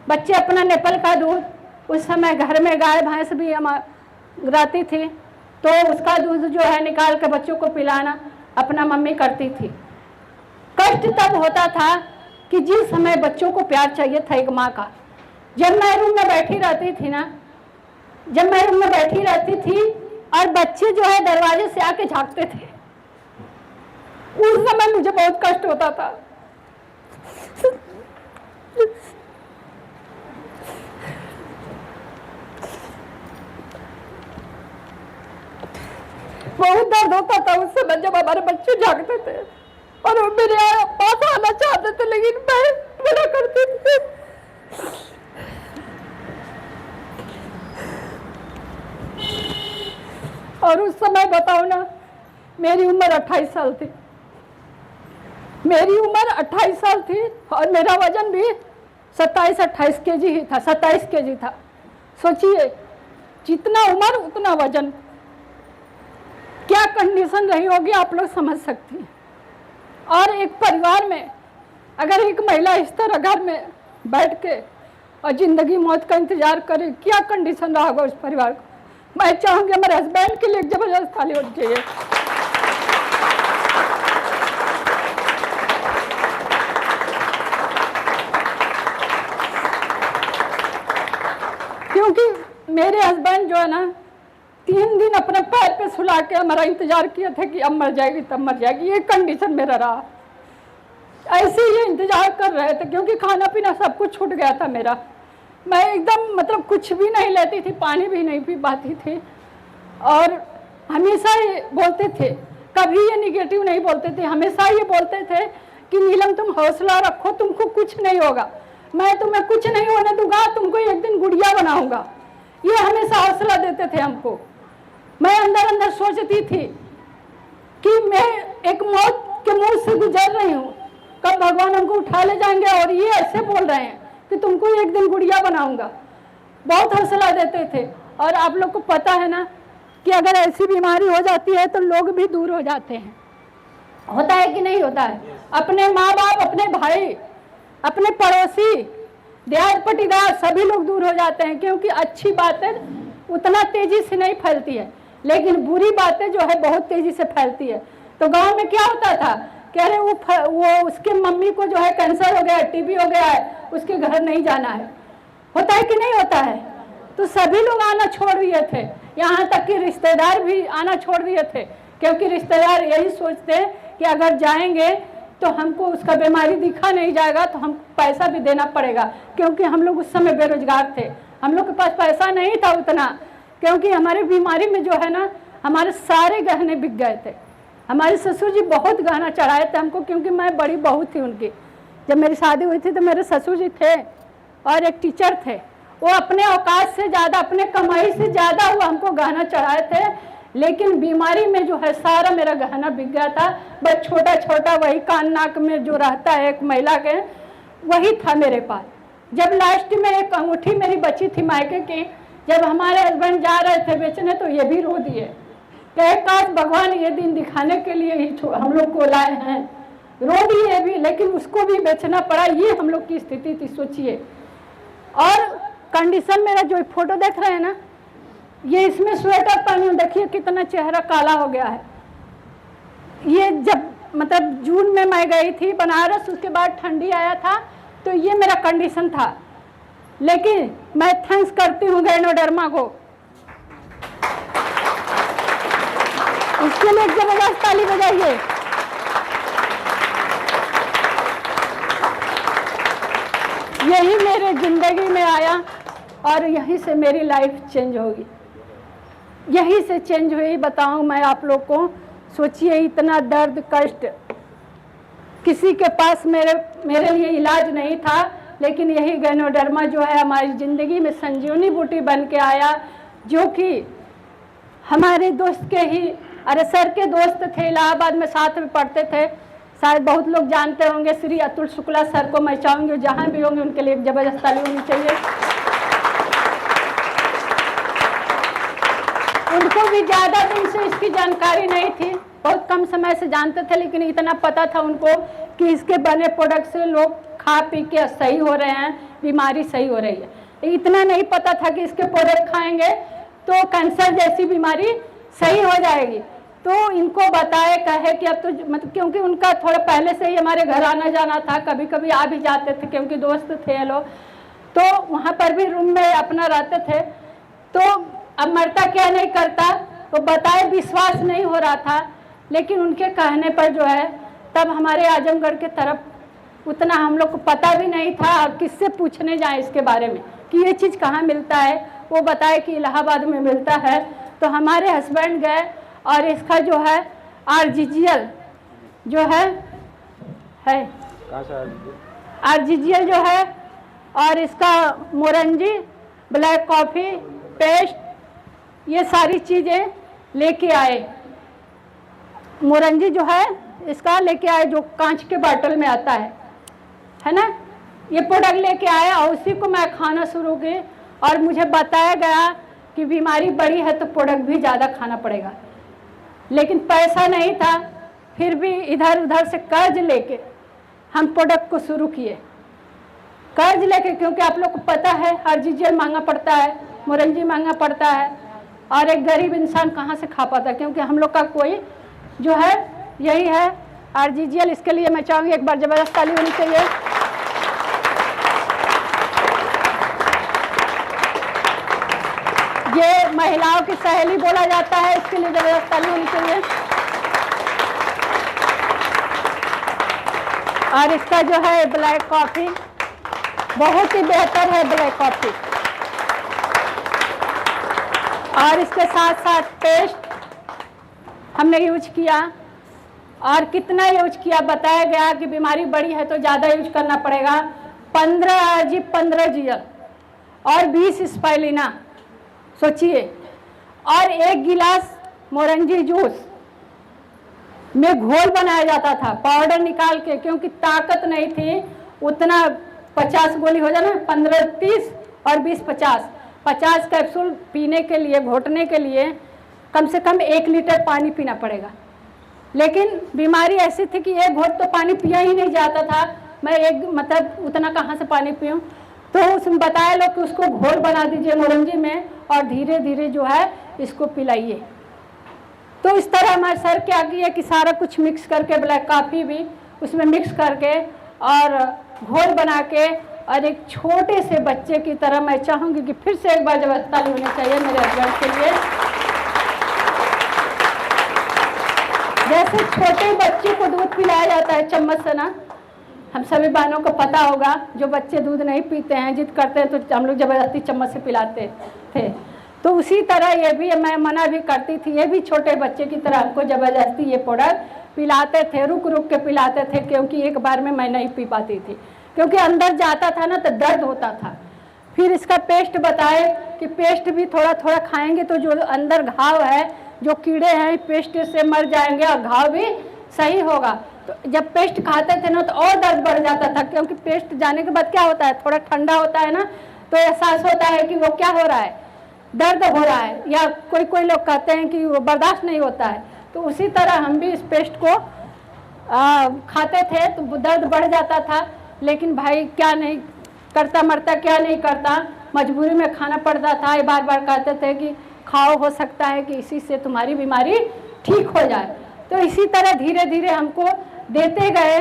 बच्चे अपना नेपल का दूध, उस समय घर में गाय भैंस भी रहती थी, तो उसका दूध जो है निकाल के बच्चों को पिलाना अपना मम्मी करती थी। कष्ट तब होता था कि जिस समय बच्चों को प्यार चाहिए था एक माँ का। जब मैं रूम में बैठी रहती थी और बच्चे जो है दरवाजे से आके झांकते थे, उस समय मुझे बहुत कष्ट होता था। बहुत दर्द होता था उस समय जब हमारे बच्चे जागते थे और वो मेरे पास आना चाहते थे, लेकिन मैं मना करती थी। और उस समय बताओ ना, मेरी उम्र 28 साल थी, मेरी उम्र 28 साल थी और मेरा वजन भी 27-28 केजी ही था, 27 केजी था। सोचिए, जितना उम्र उतना वजन, क्या कंडीशन रही होगी आप लोग समझ सकती हैं। और एक परिवार में अगर एक महिला इस तरह घर में बैठ के और जिंदगी मौत का इंतजार करे, क्या कंडीशन रहा होगा उस परिवार को। मैं चाहूंगी हमारे हस्बैंड के लिए एक जबरदस्त ताली होनी चाहिए। क्योंकि मेरे हस्बैंड जो है ना 3 दिन अपने पैर पे सुला के हमारा इंतजार किए थे कि अब मर जाएगी तब मर जाएगी। ये कंडीशन मेरा रहा, ऐसे ही इंतजार कर रहे थे, क्योंकि खाना पीना सब कुछ छूट गया था मेरा। मैं एकदम मतलब कुछ भी नहीं लेती थी, पानी भी नहीं पी पाती थी और हमेशा ये बोलते थे, कभी ये निगेटिव नहीं बोलते थे, हमेशा ये बोलते थे कि नीलम तुम हौसला रखो, तुमको कुछ नहीं होगा, मैं तुम्हें कुछ नहीं होने दूंगा, तुमको एक दिन गुड़िया बनाऊंगा। ये हमेशा हौसला देते थे हमको। मैं अंदर अंदर सोचती थी कि मैं एक मौत के मुंह से गुजर रही हूँ, कब भगवान हमको उठा ले जाएंगे और ये ऐसे बोल रहे हैं कि तुमको एक दिन गुड़िया बनाऊंगा। बहुत हौसला देते थे। और आप लोग को पता है ना कि अगर ऐसी बीमारी हो जाती है तो लोग भी दूर हो जाते हैं, होता है कि नहीं होता है। अपने माँ बाप, अपने भाई, अपने पड़ोसी, देहात पटीदार सभी लोग दूर हो जाते हैं, क्योंकि अच्छी बातें उतना तेजी से नहीं फैलती है, लेकिन बुरी बातें जो है बहुत तेजी से फैलती है। तो गांव में क्या होता था, कह रहे वो उसके मम्मी को जो है कैंसर हो गया है, टीबी हो गया है, उसके घर नहीं जाना है। होता है कि नहीं होता है। तो सभी लोग आना छोड़ दिए थे, यहाँ तक कि रिश्तेदार भी आना छोड़ दिए थे, क्योंकि रिश्तेदार यही सोचते हैं कि अगर जाएंगे तो हमको उसका बीमारी दिखा नहीं जाएगा तो हम पैसा भी देना पड़ेगा, क्योंकि हम लोग उस समय बेरोजगार थे, हम लोग के पास पैसा नहीं था उतना, क्योंकि हमारी बीमारी में जो है ना हमारे सारे गहने बिक गए थे। हमारे ससुर जी बहुत गहना चढ़ाए थे हमको, क्योंकि मैं बड़ी बहू थी उनकी। जब मेरी शादी हुई थी तो मेरे ससुर जी थे और एक टीचर थे, वो अपने औकात से ज़्यादा, अपने कमाई से ज़्यादा वो हमको गहना चढ़ाए थे, लेकिन बीमारी में जो है सारा मेरा गहना बिक गया था। बस छोटा छोटा वही कान नाक में जो रहता है एक महिला के, वही था मेरे पास। जब लास्ट में एक अंगूठी मेरी बची थी मायके की, जब हमारे हस्बैंड जा रहे थे बेचने तो ये भी रो दिए, कहे काश भगवान ये दिन दिखाने के लिए ही हम लोग को लाए हैं। रो दिए भी, लेकिन उसको भी बेचना पड़ा। ये हम लोग की स्थिति थी, सोचिए। और कंडीशन मेरा जो फोटो देख रहे हैं ना, ये इसमें स्वेटर पहनी हूँ, देखिए कितना चेहरा काला हो गया है। ये जब मतलब जून में मैं गई थी बनारस, उसके बाद ठंडी आया था, तो ये मेरा कंडीशन था। लेकिन मैं थैंक्स करती हूँ गैनोडर्मा को, उसके लिए एक जबरदस्त ताली बजाइए। यही मेरे जिंदगी में आया और यहीं से मेरी लाइफ चेंज होगी, यहीं से चेंज हुई। बताऊं मैं आप लोग को, सोचिए इतना दर्द कष्ट, किसी के पास मेरे लिए इलाज नहीं था, लेकिन यही गैनोडर्मा जो है हमारी ज़िंदगी में संजीवनी बूटी बन के आया, जो कि हमारे दोस्त के ही, अरे सर के दोस्त थे, इलाहाबाद में साथ में पढ़ते थे, शायद बहुत लोग जानते होंगे, श्री अतुल शुक्ला सर को मैं चाहूँगी जहाँ भी होंगे उनके लिए एक जबरदस्त ताली होनी चाहिए। उनको भी ज़्यादा दिन से इसकी जानकारी नहीं थी, बहुत कम समय से जानते थे, लेकिन इतना पता था उनको कि इसके बने प्रोडक्ट से लोग खा पी के सही हो रहे हैं, बीमारी सही हो रही है। इतना नहीं पता था कि इसके प्रोडक्ट खाएंगे तो कैंसर जैसी बीमारी सही हो जाएगी। तो इनको बताए कहे कि अब तो मतलब, क्योंकि उनका थोड़ा पहले से ही हमारे घर आना जाना था, कभी कभी आ भी जाते थे क्योंकि दोस्त थे ये लोग, तो वहाँ पर भी रूम में अपना रहते थे। तो अब मरता क्या नहीं करता, तो बताए विश्वास नहीं हो रहा था, लेकिन उनके कहने पर जो है, तब हमारे आजमगढ़ के तरफ उतना हम लोग को पता भी नहीं था और किससे पूछने जाए इसके बारे में कि ये चीज़ कहाँ मिलता है। वो बताए कि इलाहाबाद में मिलता है। तो हमारे हस्बैंड गए और इसका जो है RGGL जो है RGGL जो है, और इसका मोरंजी, ब्लैक कॉफ़ी, पेस्ट, ये सारी चीज़ें लेके आए। मोरंजी जो है इसका लेके आए, जो कांच के बॉटल में आता है ना, ये प्रोडक्ट लेके आए और उसी को मैं खाना शुरू की। और मुझे बताया गया कि बीमारी बड़ी है तो प्रोडक्ट भी ज़्यादा खाना पड़ेगा, लेकिन पैसा नहीं था, फिर भी इधर उधर से कर्ज लेके हम प्रोडक्ट को शुरू किए। कर्ज लेके, क्योंकि आप लोग को पता है RGGL महंगा पड़ता है, मोरंजी महंगा पड़ता है, और एक गरीब इंसान कहाँ से खा पाता है, क्योंकि हम लोग का कोई जो है यही है RGGL। इसके लिए मैं चाहूँगी एक बार जबरदस्त ताली होनी चाहिए। ये महिलाओं की सहेली बोला जाता है, इसके लिए जबरदस्त ताली होनी चाहिए। और इसका जो है ब्लैक कॉफ़ी बहुत ही बेहतर है, ब्लैक कॉफ़ी। और इसके साथ साथ पेस्ट हमने यूज किया, और कितना यूज किया बताया गया कि बीमारी बड़ी है तो ज़्यादा यूज करना पड़ेगा। 15 RG 15 GL और 20 स्पाइलिना, सोचिए। और 1 गिलास मोरंजी जूस में घोल बनाया जाता था पाउडर निकाल के, क्योंकि ताकत नहीं थी उतना। 50 गोली हो जाए ना, 15 30 और 20 50 कैप्सूल पीने के लिए, घोटने के लिए कम से कम 1 लीटर पानी पीना पड़ेगा। लेकिन बीमारी ऐसी थी कि एक घोट तो पानी पिया ही नहीं जाता था। मैं एक मतलब उतना कहाँ से पानी पीऊँ, तो उसमें बताया लोग कि उसको घोल बना दीजिए मोरंजी में और धीरे धीरे जो है इसको पिलाइए। तो इस तरह हमारे सर क्या किए कि सारा कुछ मिक्स करके, ब्लैक कॉफ़ी भी उसमें मिक्स करके और घोल बना के, और एक छोटे से बच्चे की तरह मैं चाहूँगी कि फिर से एक बार जब ताली होनी चाहिए मेरे हस्बैंड के लिए। जैसे छोटे बच्चे को दूध पिलाया जाता है चम्मच से ना, हम सभी बहनों को पता होगा, जो बच्चे दूध नहीं पीते हैं, जिद करते हैं, तो हम लोग ज़बरदस्ती चम्मच से पिलाते थे। तो उसी तरह ये भी मैं मना भी करती थी, ये भी छोटे बच्चे की तरह हमको ज़बरदस्ती ये प्रोडक्ट पिलाते थे, रुक रुक के पिलाते थे, क्योंकि एक बार में मैं नहीं पी पाती थी, क्योंकि अंदर जाता था ना तो दर्द होता था। फिर इसका पेस्ट बताए कि पेस्ट भी थोड़ा थोड़ा खाएंगे तो जो अंदर घाव है, जो कीड़े हैं, पेस्ट से मर जाएंगे और घाव भी सही होगा। तो जब पेस्ट खाते थे ना तो और दर्द बढ़ जाता था, क्योंकि पेस्ट जाने के बाद क्या होता है, थोड़ा ठंडा होता है ना, तो एहसास होता है कि वो क्या हो रहा है, दर्द हो रहा है, या कोई कोई लोग कहते हैं कि वो बर्दाश्त नहीं होता है। तो उसी तरह हम भी इस पेस्ट को खाते थे तो दर्द बढ़ जाता था। लेकिन भाई क्या नहीं करता, मरता क्या नहीं करता, मजबूरी में खाना पड़ता था। ये बार बार कहते थे कि खाओ, हो सकता है कि इसी से तुम्हारी बीमारी ठीक हो जाए। तो इसी तरह धीरे धीरे हमको देते गए।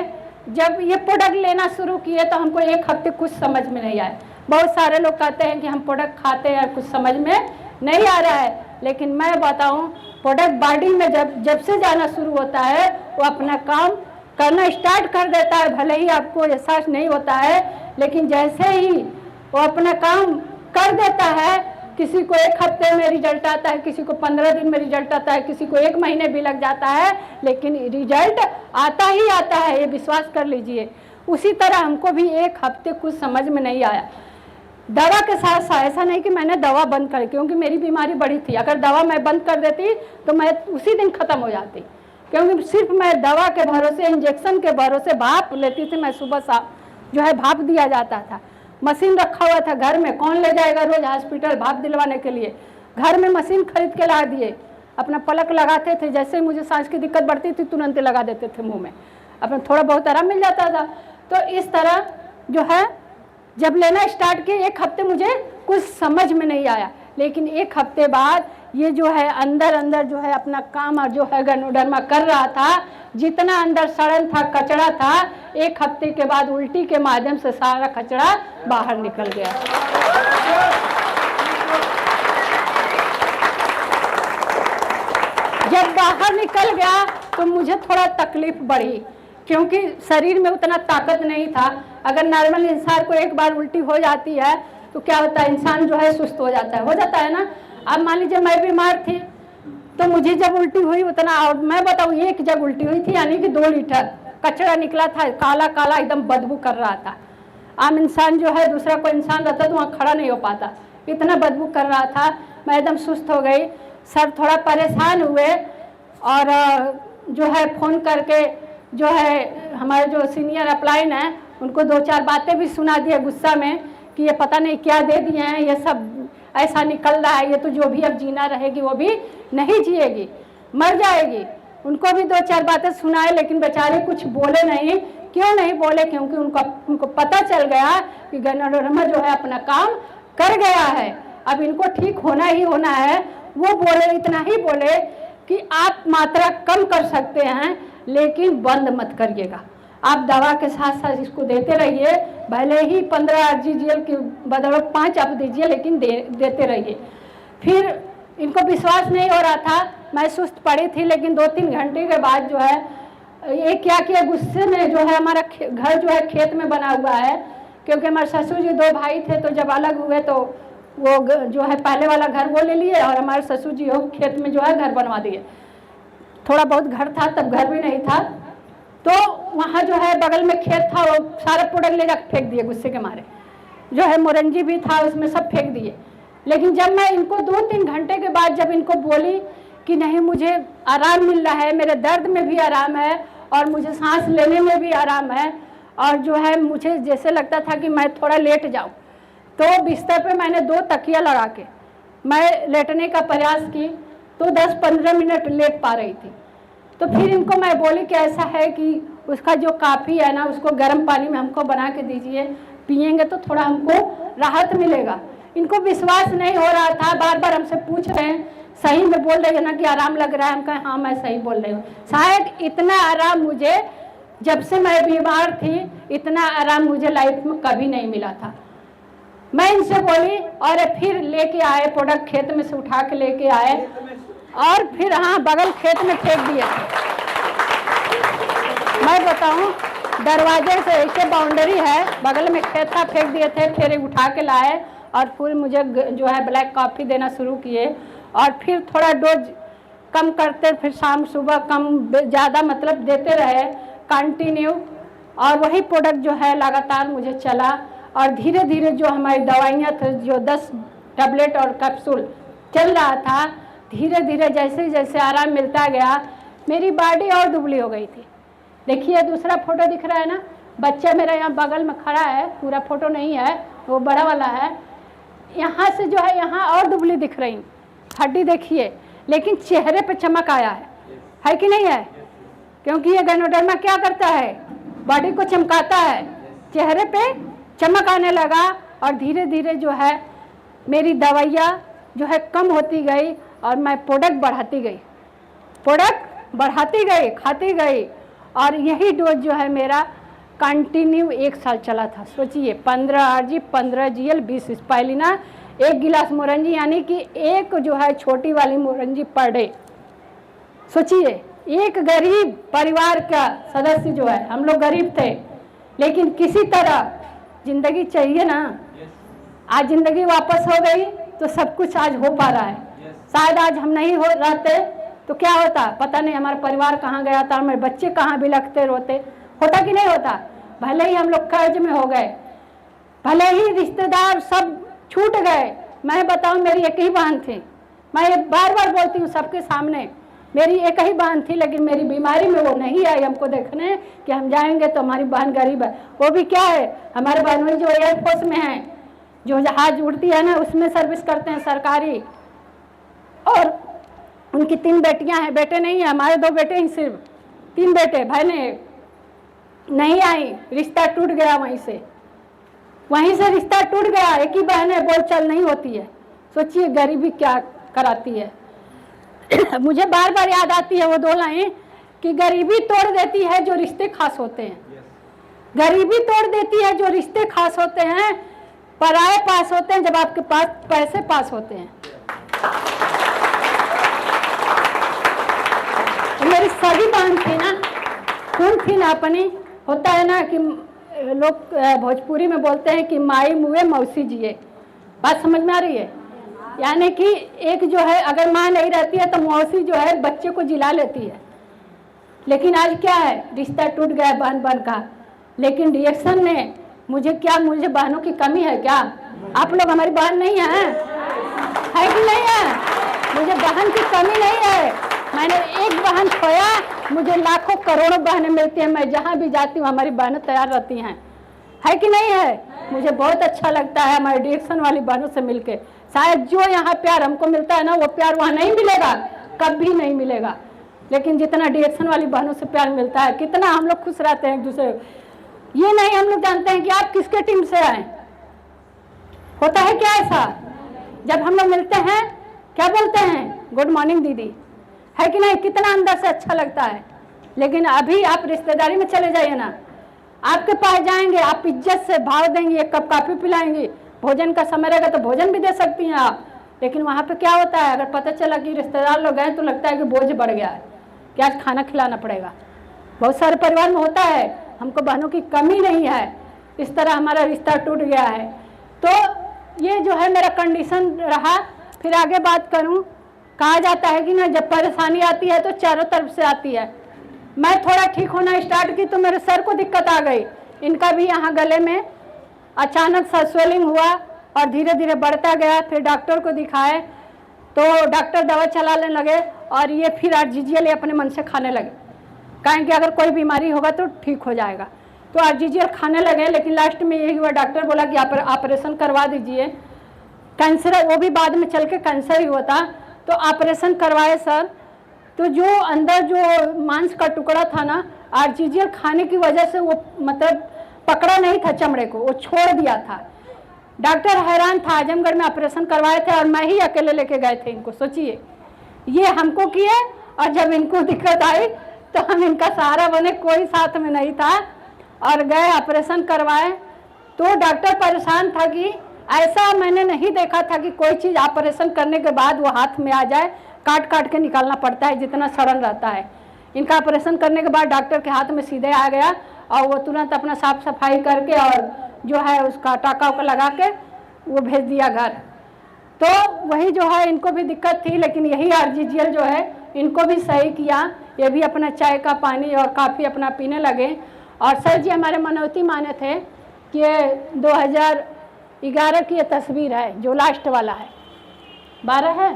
जब ये प्रोडक्ट लेना शुरू किए तो हमको 1 हफ्ते कुछ समझ में नहीं आया। बहुत सारे लोग कहते हैं कि हम प्रोडक्ट खाते हैं, कुछ समझ में नहीं आ रहा है, लेकिन मैं बताऊं, प्रोडक्ट बॉडी में जब से जाना शुरू होता है वो अपना काम करना स्टार्ट कर देता है। भले ही आपको एहसास नहीं होता है, लेकिन जैसे ही वो अपना काम कर देता है, किसी को 1 हफ्ते में रिजल्ट आता है, किसी को 15 दिन में रिजल्ट आता है, किसी को 1 महीने भी लग जाता है, लेकिन रिजल्ट आता ही आता है, ये विश्वास कर लीजिए। उसी तरह हमको भी 1 हफ्ते कुछ समझ में नहीं आया। दवा के साथ साथ ऐसा नहीं कि मैंने दवा बंद कर, क्योंकि मेरी बीमारी बड़ी थी। अगर दवा मैं बंद कर देती तो मैं उसी दिन ख़त्म हो जाती, क्योंकि सिर्फ मैं दवा के भरोसे, इंजेक्शन के भरोसे भाप लेती थी। मैं सुबह शाम जो है भाप दिया जाता था। मशीन रखा हुआ था घर में, कौन ले जाएगा रोज़ हॉस्पिटल भाप दिलवाने के लिए। घर में मशीन खरीद के ला दिए, अपना पलक लगाते थे। जैसे ही मुझे सांस की दिक्कत बढ़ती थी तुरंत लगा देते थे मुँह में, अपना थोड़ा बहुत आराम मिल जाता था। तो इस तरह जो है जब लेना स्टार्ट किए, 1 हफ्ते मुझे कुछ समझ में नहीं आया, लेकिन 1 हफ्ते बाद ये जो है अंदर अंदर जो है अपना काम और जो है गैनोडर्मा कर रहा था। जितना अंदर सड़न था, कचरा था, 1 हफ्ते के बाद उल्टी के माध्यम से सारा कचरा बाहर निकल गया। जब बाहर निकल गया तो मुझे थोड़ा तकलीफ बढ़ी, क्योंकि शरीर में उतना ताकत नहीं था। अगर नॉर्मल इंसान को एक बार उल्टी हो जाती है तो क्या होता है, इंसान जो है सुस्त हो जाता है ना। अब मान लीजिए मैं बीमार थी तो मुझे जब उल्टी हुई उतना, और मैं बताऊँ एक जब उल्टी हुई थी यानी कि 2 लीटर कचरा निकला था, काला काला एकदम बदबू कर रहा था। आम इंसान जो है, दूसरा कोई इंसान रहता तो वहाँ खड़ा नहीं हो पाता, इतना बदबू कर रहा था। मैं एकदम सुस्त हो गई। सर थोड़ा परेशान हुए और जो है फ़ोन करके जो है हमारे जो सीनियर अपलाइन हैं उनको 2-4 बातें भी सुना दिए गुस्सा में कि ये पता नहीं क्या दे दिए हैं, ये सब ऐसा निकल रहा है, ये तो जो भी अब जीना रहेगी वो भी नहीं जिएगी, मर जाएगी। उनको भी 2-4 बातें सुनाए, लेकिन बेचारे कुछ बोले नहीं। क्यों नहीं बोले? क्योंकि उनको पता चल गया कि गैनोडर्मा जो है अपना काम कर गया है, अब इनको ठीक होना ही होना है। वो बोले, इतना ही बोले कि आप मात्रा कम कर सकते हैं लेकिन बंद मत करिएगा। आप दवा के साथ साथ इसको देते रहिए, भले ही 15 RGGL की बदौलत 5 आप दीजिए, लेकिन देते रहिए। फिर इनको विश्वास नहीं हो रहा था, मैं सुस्त पड़ी थी। लेकिन 2-3 घंटे के बाद जो है ये क्या किया, गुस्से में जो है, हमारा घर जो है खेत में बना हुआ है, क्योंकि हमारे ससुर जी 2 भाई थे, तो जब अलग हुए तो वो जो है पहले वाला घर वो ले लिए और हमारे ससुर जी हो खेत में जो है घर बनवा दिए। थोड़ा बहुत घर था, तब घर भी नहीं था, तो वहाँ जो है बगल में खेत था, वो सारे प्रोडक्ट ले जाकर फेंक दिए गुस्से के मारे। जो है मोरंजी भी था उसमें, सब फेंक दिए। लेकिन जब मैं इनको 2-3 घंटे के बाद जब इनको बोली कि नहीं मुझे आराम मिल रहा है, मेरे दर्द में भी आराम है और मुझे सांस लेने में भी आराम है, और जो है मुझे जैसे लगता था कि मैं थोड़ा लेट जाऊँ, तो बिस्तर पे मैंने 2 तकिया लगा के मैं लेटने का प्रयास की, तो 10-15 मिनट लेट पा रही थी। तो फिर इनको मैं बोली कि ऐसा है कि उसका जो काफ़ी है ना, उसको गर्म पानी में हमको बना के दीजिए, पिएंगे तो थोड़ा हमको राहत मिलेगा। इनको विश्वास नहीं हो रहा था, बार बार हमसे पूछ रहे हैं सही में बोल रही है ना कि आराम लग रहा है। हम कहें हाँ मैं सही बोल रही हूँ। शायद इतना आराम मुझे जब से मैं बीमार थी, इतना आराम मुझे लाइफ में कभी नहीं मिला था। मैं इनसे बोली और फिर लेके आए प्रोडक्ट, खेत में से उठा के लेके आए और फिर हाँ बगल खेत में फेंक दिए थे। मैं बताऊँ, दरवाजे से ऐसे बाउंड्री है, बगल में खेत था, फेंक दिए थे। फिर उठा के लाए और फिर मुझे जो है ब्लैक कॉफ़ी देना शुरू किए, और फिर थोड़ा डोज कम करते, फिर शाम सुबह कम ज़्यादा मतलब देते रहे कंटिन्यू। और वही प्रोडक्ट जो है लगातार मुझे चला, और धीरे धीरे जो हमारी दवाइयाँ थी, जो 10 टैबलेट और कैप्सूल चल रहा था, धीरे धीरे जैसे जैसे आराम मिलता गया, मेरी बॉडी और दुबली हो गई थी। देखिए दूसरा फोटो दिख रहा है ना, बच्चा मेरा यहाँ बगल में खड़ा है, पूरा फोटो नहीं है, वो बड़ा वाला है। यहाँ से जो है यहाँ और दुबली दिख रही, हड्डी देखिए, लेकिन चेहरे पे चमक आया है कि नहीं है? क्योंकि ये गैनोडर्मा क्या करता है, बॉडी को चमकाता है, चेहरे पे चमक आने लगा। और धीरे धीरे जो है मेरी दवाइयाँ जो है कम होती गई और मैं प्रोडक्ट बढ़ाती गई, खाती गई। और यही डोज जो है मेरा कंटिन्यू 1 साल चला था। सोचिए 15 RG, 15 GL, 20 स्पाइलिना, 1 गिलास मोरंजी, यानी कि एक जो है छोटी वाली मोरंजी पर डे। सोचिए एक गरीब परिवार का सदस्य जो है, हम लोग गरीब थे लेकिन किसी तरह जिंदगी चाहिए ना। आज जिंदगी वापस हो गई तो सब कुछ आज हो पा रहा है। शायद आज हम नहीं हो रहते तो क्या होता पता नहीं, हमारा परिवार कहाँ गया था, हमारे बच्चे कहाँ बिलखते रोते, होता कि नहीं होता। भले ही हम लोग कर्ज में हो गए, भले ही रिश्तेदार सब छूट गए, मैं बताऊं मेरी एक ही बहन थी, मैं ये बार बार बोलती हूँ सबके सामने, मेरी एक ही बहन थी, लेकिन मेरी बीमारी में वो नहीं आई हमको देखने कि हम जाएंगे तो हमारी बहन गरीब है। वो भी क्या है, हमारे बहनोई जो एयरफोर्स में है, जो जहाज उड़ती है ना, उसमें सर्विस करते हैं सरकारी, और उनकी 3 बेटियां हैं, बेटे नहीं है, हमारे 2 बेटे ही सिर्फ, 3 बेटे, बहनें नहीं आई, रिश्ता टूट गया वहीं से रिश्ता टूट गया। एक ही बहन है, बोलचाल नहीं होती है। सोचिए गरीबी क्या कराती है। मुझे बार बार याद आती है वो 2 लाइन कि गरीबी तोड़ देती है जो रिश्ते खास होते हैं, गरीबी तोड़ देती है जो रिश्ते खास होते हैं, पराये पास होते हैं जब आपके पास पैसे पास होते हैं। मेरी सगी बहन थी ना, खून थी ना अपनी, होता है ना कि लोग भोजपुरी में बोलते हैं कि माई मुए मौसी जिए, बात समझ में आ रही है? यानी कि एक जो है अगर माँ नहीं रहती है तो मौसी जो है बच्चे को जिला लेती है। लेकिन आज क्या है, रिश्ता टूट गया बहन बहन का। लेकिन रिएक्शन ने मुझे बहनों की कमी है क्या? आप लोग हमारी बहन नहीं है कि नहीं है? मुझे बहन की कमी नहीं है। मैंने एक बहन खोया, मुझे लाखों करोड़ों बहनें मिलती हैं, मैं जहाँ भी जाती हूँ हमारी बहनें तैयार रहती हैं, है कि नहीं है? मुझे बहुत अच्छा लगता है हमारे डिएक्शन वाली बहनों से मिलके। शायद जो यहाँ प्यार हमको मिलता है ना, वो प्यार वहाँ नहीं मिलेगा, कभी नहीं मिलेगा। लेकिन जितना डिएक्शन वाली बहनों से प्यार मिलता है, कितना हम लोग खुश रहते हैं एक दूसरे। ये नहीं हम लोग जानते हैं कि आप किसके टीम से आए, होता है क्या ऐसा? जब हम लोग मिलते हैं क्या बोलते हैं, गुड मॉर्निंग दीदी, है कि नहीं? कितना अंदर से अच्छा लगता है। लेकिन अभी आप रिश्तेदारी में चले जाइए ना, आपके पास जाएंगे, आप इज्जत से भाव देंगे, 1 कप कॉफी पिलाएंगे, भोजन का समय रहेगा तो भोजन भी दे सकती हैं आप। लेकिन वहाँ पे क्या होता है, अगर पता चला कि रिश्तेदार लोग गए तो लगता है कि बोझ बढ़ गया है, कि आज खाना खिलाना पड़ेगा। बहुत सारे परिवार में होता है, हमको बहनों की कमी नहीं है, इस तरह हमारा रिश्ता टूट गया है। तो ये जो है मेरा कंडीशन रहा। फिर आगे बात करूँ, कहा जाता है कि ना जब परेशानी आती है तो चारों तरफ से आती है। मैं थोड़ा ठीक होना स्टार्ट की तो मेरे सर को दिक्कत आ गई, इनका भी यहाँ गले में अचानक सा स्वेलिंग हुआ और धीरे धीरे बढ़ता गया। फिर डॉक्टर को दिखाए तो डॉक्टर दवा चलाने लगे और ये फिर आरजीजीएल अपने मन से खाने लगे, कहें कि अगर कोई बीमारी होगा तो ठीक हो जाएगा, तो आरजीजीएल खाने लगे। लेकिन लास्ट में यही हुआ, डॉक्टर बोला कि ऑपरेशन करवा दीजिए, कैंसर, वो भी बाद में चल के कैंसर ही होता, तो ऑपरेशन करवाए सर। तो जो अंदर जो मांस का टुकड़ा था ना, आरजीजीएल खाने की वजह से वो मतलब पकड़ा नहीं था चमड़े को, वो छोड़ दिया था। डॉक्टर हैरान था, आजमगढ़ में ऑपरेशन करवाए थे और मैं ही अकेले लेके गए थे इनको। सोचिए, ये हमको किए और जब इनको दिक्कत आई तो हम इनका सहारा बने, कोई साथ में नहीं था, और गए ऑपरेशन करवाए। तो डॉक्टर परेशान था कि ऐसा मैंने नहीं देखा था कि कोई चीज़ ऑपरेशन करने के बाद वो हाथ में आ जाए, काट काट के निकालना पड़ता है, जितना सड़न रहता है। इनका ऑपरेशन करने के बाद डॉक्टर के हाथ में सीधे आ गया और वो तुरंत अपना साफ सफाई करके और जो है उसका टाका उका लगा के वो भेज दिया घर। तो वही जो है इनको भी दिक्कत थी, लेकिन यही आरजीजीएल जो है इनको भी सही किया। ये भी अपना चाय का पानी और काफ़ी अपना पीने लगे। और सर जी हमारे मनौती माने थे कि 2011 की ये तस्वीर है, जो लास्ट वाला है, 12 है,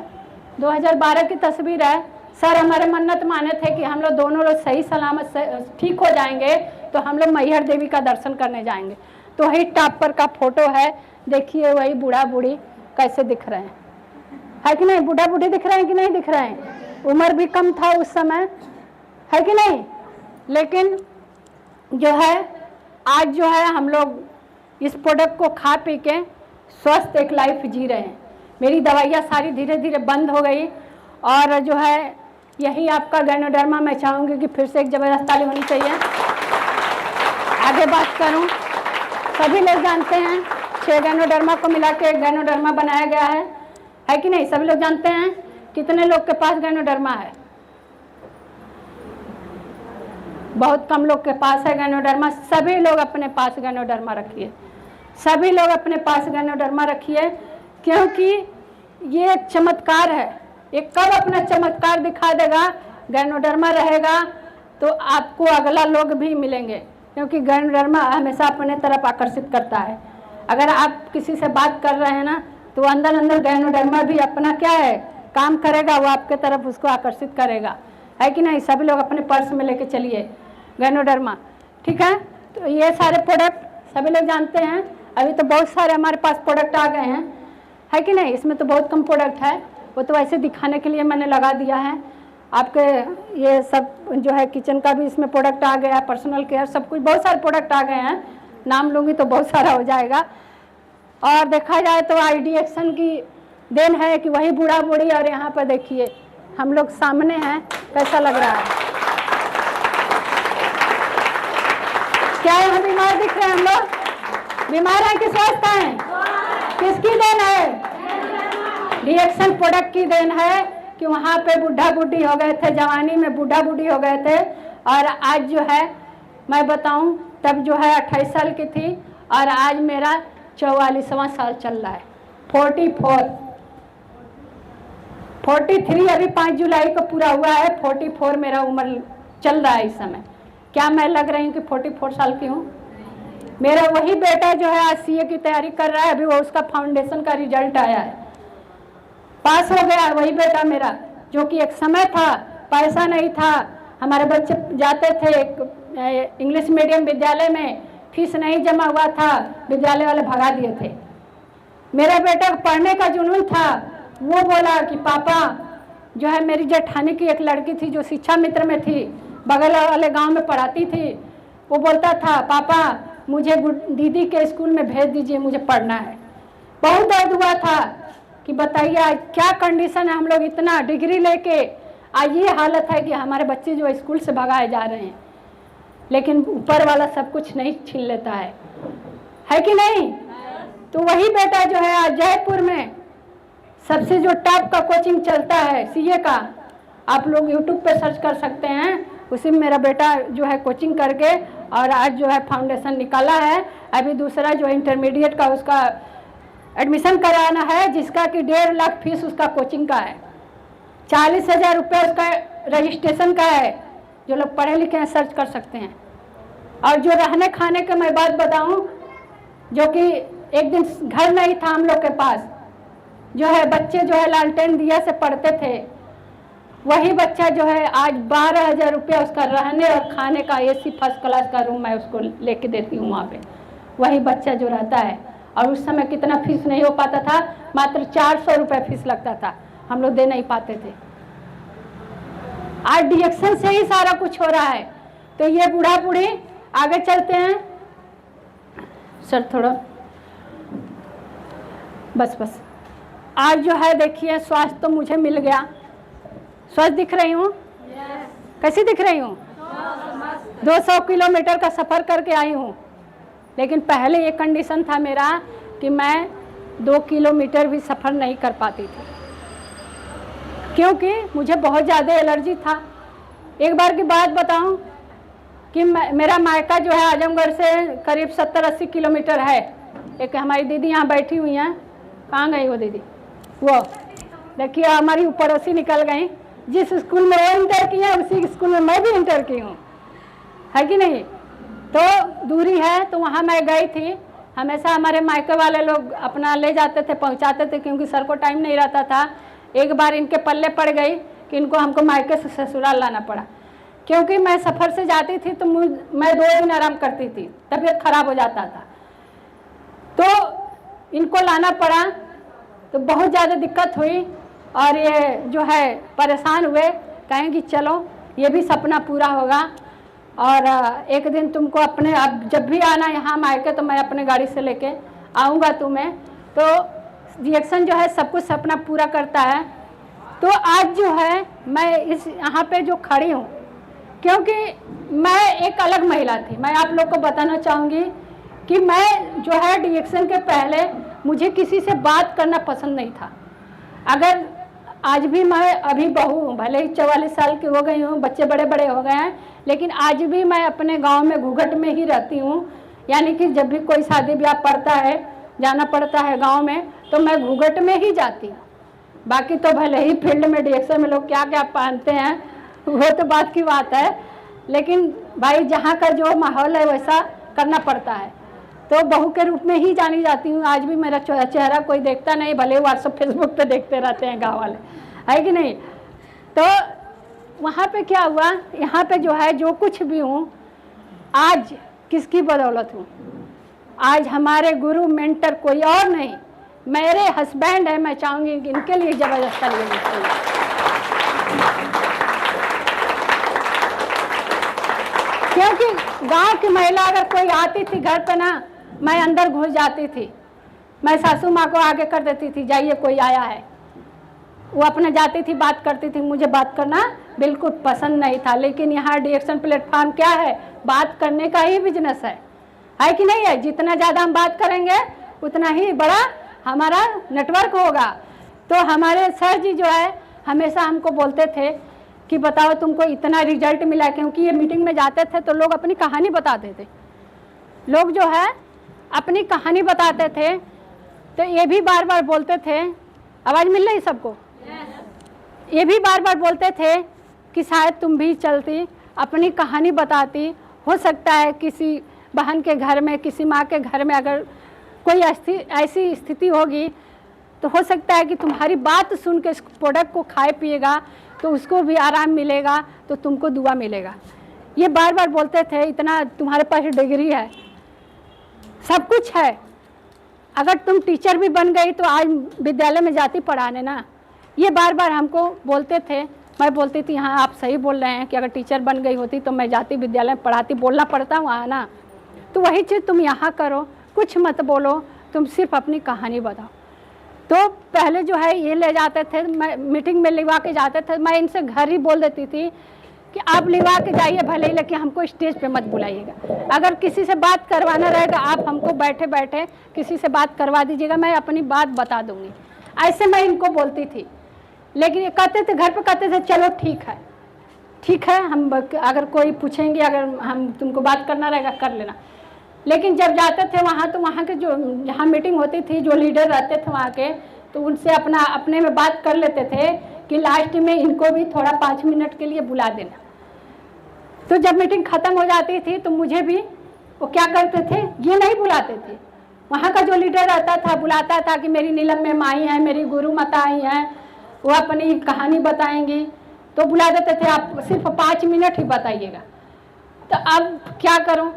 2012 की तस्वीर है। सर हमारे मन्नत माने थे कि हम लोग दोनों लोग सही सलामत से ठीक हो जाएंगे तो हम लोग मैहर देवी का दर्शन करने जाएंगे। तो वही टॉप पर का फोटो है, देखिए वही बूढ़ा बूढ़ी कैसे दिख रहे हैं, है कि नहीं? बूढ़ा बूढ़ी दिख रहे हैं कि नहीं दिख रहे हैं? उम्र भी कम था उस समय, है कि नहीं? लेकिन जो है आज जो है हम लोग इस प्रोडक्ट को खा पी के स्वस्थ एक लाइफ जी रहे हैं। मेरी दवाइयाँ सारी धीरे धीरे बंद हो गई और जो है यही आपका गैनोडर्मा, मैं चाहूँगी कि फिर से एक ज़बरदस्त ताली होनी चाहिए। आगे बात करूँ, सभी लोग जानते हैं 6 गैनोडर्मा को मिला के एक गैनोडर्मा बनाया गया है कि नहीं? सभी लोग जानते हैं। कितने लोग के पास गैनोडर्मा है? बहुत कम लोग के पास है गैनोडर्मा। सभी लोग अपने पास गैनोडर्मा रखिए, सभी लोग अपने पास गैनोडर्मा रखिए, क्योंकि ये एक चमत्कार है। ये कब अपना चमत्कार दिखा देगा, गैनोडर्मा रहेगा तो आपको अगला लोग भी मिलेंगे, क्योंकि गैनोडर्मा हमेशा अपने तरफ आकर्षित करता है। अगर आप किसी से बात कर रहे हैं ना तो अंदर अंदर गैनोडर्मा भी अपना क्या है काम करेगा, वो आपके तरफ उसको आकर्षित करेगा, है कि नहीं। सभी लोग अपने पर्स में लेके चलिए गैनोडर्मा, ठीक है। तो ये सारे प्रोडक्ट सभी लोग जानते हैं। अभी तो बहुत सारे हमारे पास प्रोडक्ट आ गए हैं, है कि नहीं। इसमें तो बहुत कम प्रोडक्ट है, वो तो ऐसे दिखाने के लिए मैंने लगा दिया है। आपके ये सब जो है किचन का भी इसमें प्रोडक्ट आ गया, पर्सनल केयर सब कुछ, बहुत सारे प्रोडक्ट आ गए हैं। नाम लूँगी तो बहुत सारा हो जाएगा। और देखा जाए तो ID एक्शन की देन है कि वही बूढ़ा बूढ़ी, और यहाँ पर देखिए हम लोग सामने हैं, कैसा लग रहा है। क्या यहाँ बीमार दिख रहे हैं हम लोग? बीमार हैं कि स्वस्थ हैं? किसकी देन है? रिएक्शन प्रोडक्ट की देन है कि वहाँ पे बूढ़ा बूढ़ी हो गए थे, जवानी में बूढ़ा बूढ़ी हो गए थे, और आज जो है मैं बताऊं तब जो है 28 साल की थी और आज मेरा 44वां साल चल रहा है। 43 अभी 5 जुलाई को पूरा हुआ है। 44 मेरा उम्र चल रहा है इस समय। क्या मैं लग रही हूँ कि 44 साल की हूँ? मेरा वही बेटा जो है आज CA की तैयारी कर रहा है, अभी वो उसका फाउंडेशन का रिजल्ट आया है, पास हो गया। वही बेटा मेरा जो कि एक समय था पैसा नहीं था, हमारे बच्चे जाते थे इंग्लिश मीडियम विद्यालय में, फीस नहीं जमा हुआ था, विद्यालय वाले भगा दिए थे। मेरा बेटा पढ़ने का जुनून था, वो बोला कि पापा जो है, मेरी जेठानी की एक लड़की थी जो शिक्षा मित्र में थी, बगल वाले गांव में पढ़ाती थी, वो बोलता था पापा मुझे दीदी के स्कूल में भेज दीजिए, मुझे पढ़ना है। बहुत दर्द हुआ था कि बताइए आज क्या कंडीशन है, हम लोग इतना डिग्री लेके आज ये हालत है कि हमारे बच्चे जो स्कूल से भगाए जा रहे हैं। लेकिन ऊपर वाला सब कुछ नहीं छीन लेता है कि नहीं। तो वही बेटा जो है आज जयपुर में सबसे जो टॉप का कोचिंग चलता है CA का, आप लोग YouTube पे सर्च कर सकते हैं, उसी में मेरा बेटा जो है कोचिंग करके और आज जो है फाउंडेशन निकाला है। अभी दूसरा जो इंटरमीडिएट का उसका एडमिशन कराना है, जिसका कि 1.5 लाख फीस उसका कोचिंग का है, 40,000 रुपये उसका रजिस्ट्रेशन का है। जो लोग पढ़े लिखे हैं सर्च कर सकते हैं। और जो रहने खाने के मैं बात बताऊं, जो कि एक दिन घर नहीं था हम लोग के पास, जो है बच्चे जो है लालटेन दिया से पढ़ते थे, वही बच्चा जो है आज 12,000 रुपया उसका रहने और खाने का AC फर्स्ट क्लास का रूम मैं उसको लेके देती हूँ वहाँ पे, वही बच्चा जो रहता है। और उस समय कितना फीस नहीं हो पाता था, मात्र 400 रुपये फीस लगता था, हम लोग दे नहीं पाते थे। आज डिएक्शन से ही सारा कुछ हो रहा है। तो ये बूढ़ा बूढ़ी आगे चलते हैं सर, थोड़ा बस आज जो है देखिए स्वास्थ्य तो मुझे मिल गया। स्वस्थ दिख रही हूँ? कैसी दिख रही हूँ? 200 किलोमीटर का सफ़र करके आई हूँ। लेकिन पहले ये कंडीशन था मेरा कि मैं 2 किलोमीटर भी सफ़र नहीं कर पाती थी, क्योंकि मुझे बहुत ज़्यादा एलर्जी था। एक बार की बात बताऊं कि मेरा मायका जो है आजमगढ़ से करीब 70-80 किलोमीटर है। एक हमारी दीदी यहाँ बैठी हुई हैं, कहाँ गई वो दीदी? वो देखिए हमारी पड़ोसी निकल गई। जिस स्कूल में वो इंटर की है उसी स्कूल में मैं भी इंटर की हूँ, है कि नहीं। तो दूरी है, तो वहाँ मैं गई थी। हमेशा हमारे मायके वाले लोग अपना ले जाते थे, पहुँचाते थे, क्योंकि सर को टाइम नहीं रहता था। एक बार इनके पल्ले पड़ गई कि इनको हमको मायके से ससुराल लाना पड़ा, क्योंकि मैं सफ़र से जाती थी तो मैं 2 दिन आराम करती थी, तबीयत खराब हो जाता था, तो इनको लाना पड़ा। तो बहुत ज़्यादा दिक्कत हुई और ये जो है परेशान हुए, कहें कि चलो ये भी सपना पूरा होगा और एक दिन तुमको अपने, अब जब भी आना यहाँ मायके तो मैं अपने गाड़ी से लेके आऊँगा तुम्हें। तो रिएक्शन जो है सब कुछ सपना पूरा करता है। तो आज जो है मैं इस यहाँ पे जो खड़ी हूँ, क्योंकि मैं एक अलग महिला थी। मैं आप लोग को बताना चाहूँगी कि मैं जो है रिएक्शन के पहले मुझे किसी से बात करना पसंद नहीं था। अगर आज भी मैं अभी बहू हूँ, भले ही 44 साल की हो गई हूँ, बच्चे बड़े बड़े हो गए हैं, लेकिन आज भी मैं अपने गाँव में घूंघट में ही रहती हूँ। यानी कि जब भी कोई शादी ब्याह पड़ता है, जाना पड़ता है गांव में, तो मैं घूंघट में ही जाती हूँ। बाकी तो भले ही फील्ड में रिएक्शन में लोग क्या क्या पहनते हैं वो तो बात की बात है, लेकिन भाई जहाँ का जो माहौल है वैसा करना पड़ता है। तो बहू के रूप में ही जानी जाती हूँ। आज भी मेरा चेहरा कोई देखता नहीं, भले व्हाट्सएप फेसबुक पे देखते रहते हैं गाँव वाले, है कि नहीं। तो वहाँ पे क्या हुआ, यहाँ पे जो है जो कुछ भी हूँ आज किसकी बदौलत हूँ, आज हमारे गुरु मेंटर कोई और नहीं, मेरे हस्बैंड है। मैं चाहूँगी कि इनके लिए ज़बरदस्त तालियां चाहिए। क्योंकि गांव की महिला अगर कोई आती थी घर पे ना, मैं अंदर घुस जाती थी, मैं सासू माँ को आगे कर देती थी, जाइए कोई आया है। वो अपने जाती थी, बात करती थी, मुझे बात करना बिल्कुल पसंद नहीं था। लेकिन यहाँ डीएक्शन प्लेटफॉर्म क्या है, बात करने का ही बिजनेस है कि नहीं है। जितना ज़्यादा हम बात करेंगे उतना ही बड़ा हमारा नेटवर्क होगा। तो हमारे सर जी जो है हमेशा हमको बोलते थे कि बताओ तुमको इतना रिजल्ट मिला, क्योंकि ये मीटिंग में जाते थे तो लोग अपनी कहानी बताते थे, लोग जो है अपनी कहानी बताते थे। तो ये भी बार बार बोलते थे, आवाज़ मिल रही सबको, ये भी बार बार बोलते थे कि शायद तुम भी चलती, अपनी कहानी बताती, हो सकता है किसी बहन के घर में, किसी माँ के घर में अगर कोई ऐसी स्थिति होगी तो हो सकता है कि तुम्हारी बात सुन के इस प्रोडक्ट को खाए पिएगा तो उसको भी आराम मिलेगा, तो तुमको दुआ मिलेगा। ये बार बार बोलते थे। इतना तुम्हारे पास डिग्री है, सब कुछ है, अगर तुम टीचर भी बन गई तो आज विद्यालय में जाती पढ़ाने ना। ये बार बार हमको बोलते थे। मैं बोलती थी हाँ आप सही बोल रहे हैं कि अगर टीचर बन गई होती तो मैं जाती विद्यालय में पढ़ाती, बोलना पड़ता वहाँ ना। तो वही चीज़ तुम यहाँ करो, कुछ मत बोलो, तुम सिर्फ अपनी कहानी बताओ। तो पहले जो है ये ले जाते थे, मैं मीटिंग में लिवा के जाते थे, मैं इनसे घर ही बोल देती थी कि आप लिवा के जाइए भले ही, लेकिन हमको स्टेज पे मत बुलाइएगा। अगर किसी से बात करवाना रहेगा आप हमको बैठे बैठे किसी से बात करवा दीजिएगा, मैं अपनी बात बता दूँगी। ऐसे मैं इनको बोलती थी। लेकिन ये कहते थे घर पे, कहते थे चलो ठीक है, हम अगर कोई पूछेंगे, अगर हम तुमको बात करना रहेगा कर लेना। लेकिन जब जाते थे वहाँ तो वहाँ के जो जहाँ मीटिंग होती थी, जो लीडर रहते थे वहाँ के, तो उनसे अपने में बात कर लेते थे कि लास्ट में इनको भी थोड़ा 5 मिनट के लिए बुला देना। तो जब मीटिंग ख़त्म हो जाती थी तो मुझे भी वो क्या करते थे, ये नहीं बुलाते थे, वहाँ का जो लीडर रहता था बुलाता था कि मेरी नीलम मैम आई हैं, मेरी गुरु माता आई हैं, वो अपनी कहानी बताएंगी। तो बुला देते थे, आप सिर्फ 5 मिनट ही बताइएगा। तो अब क्या करूं,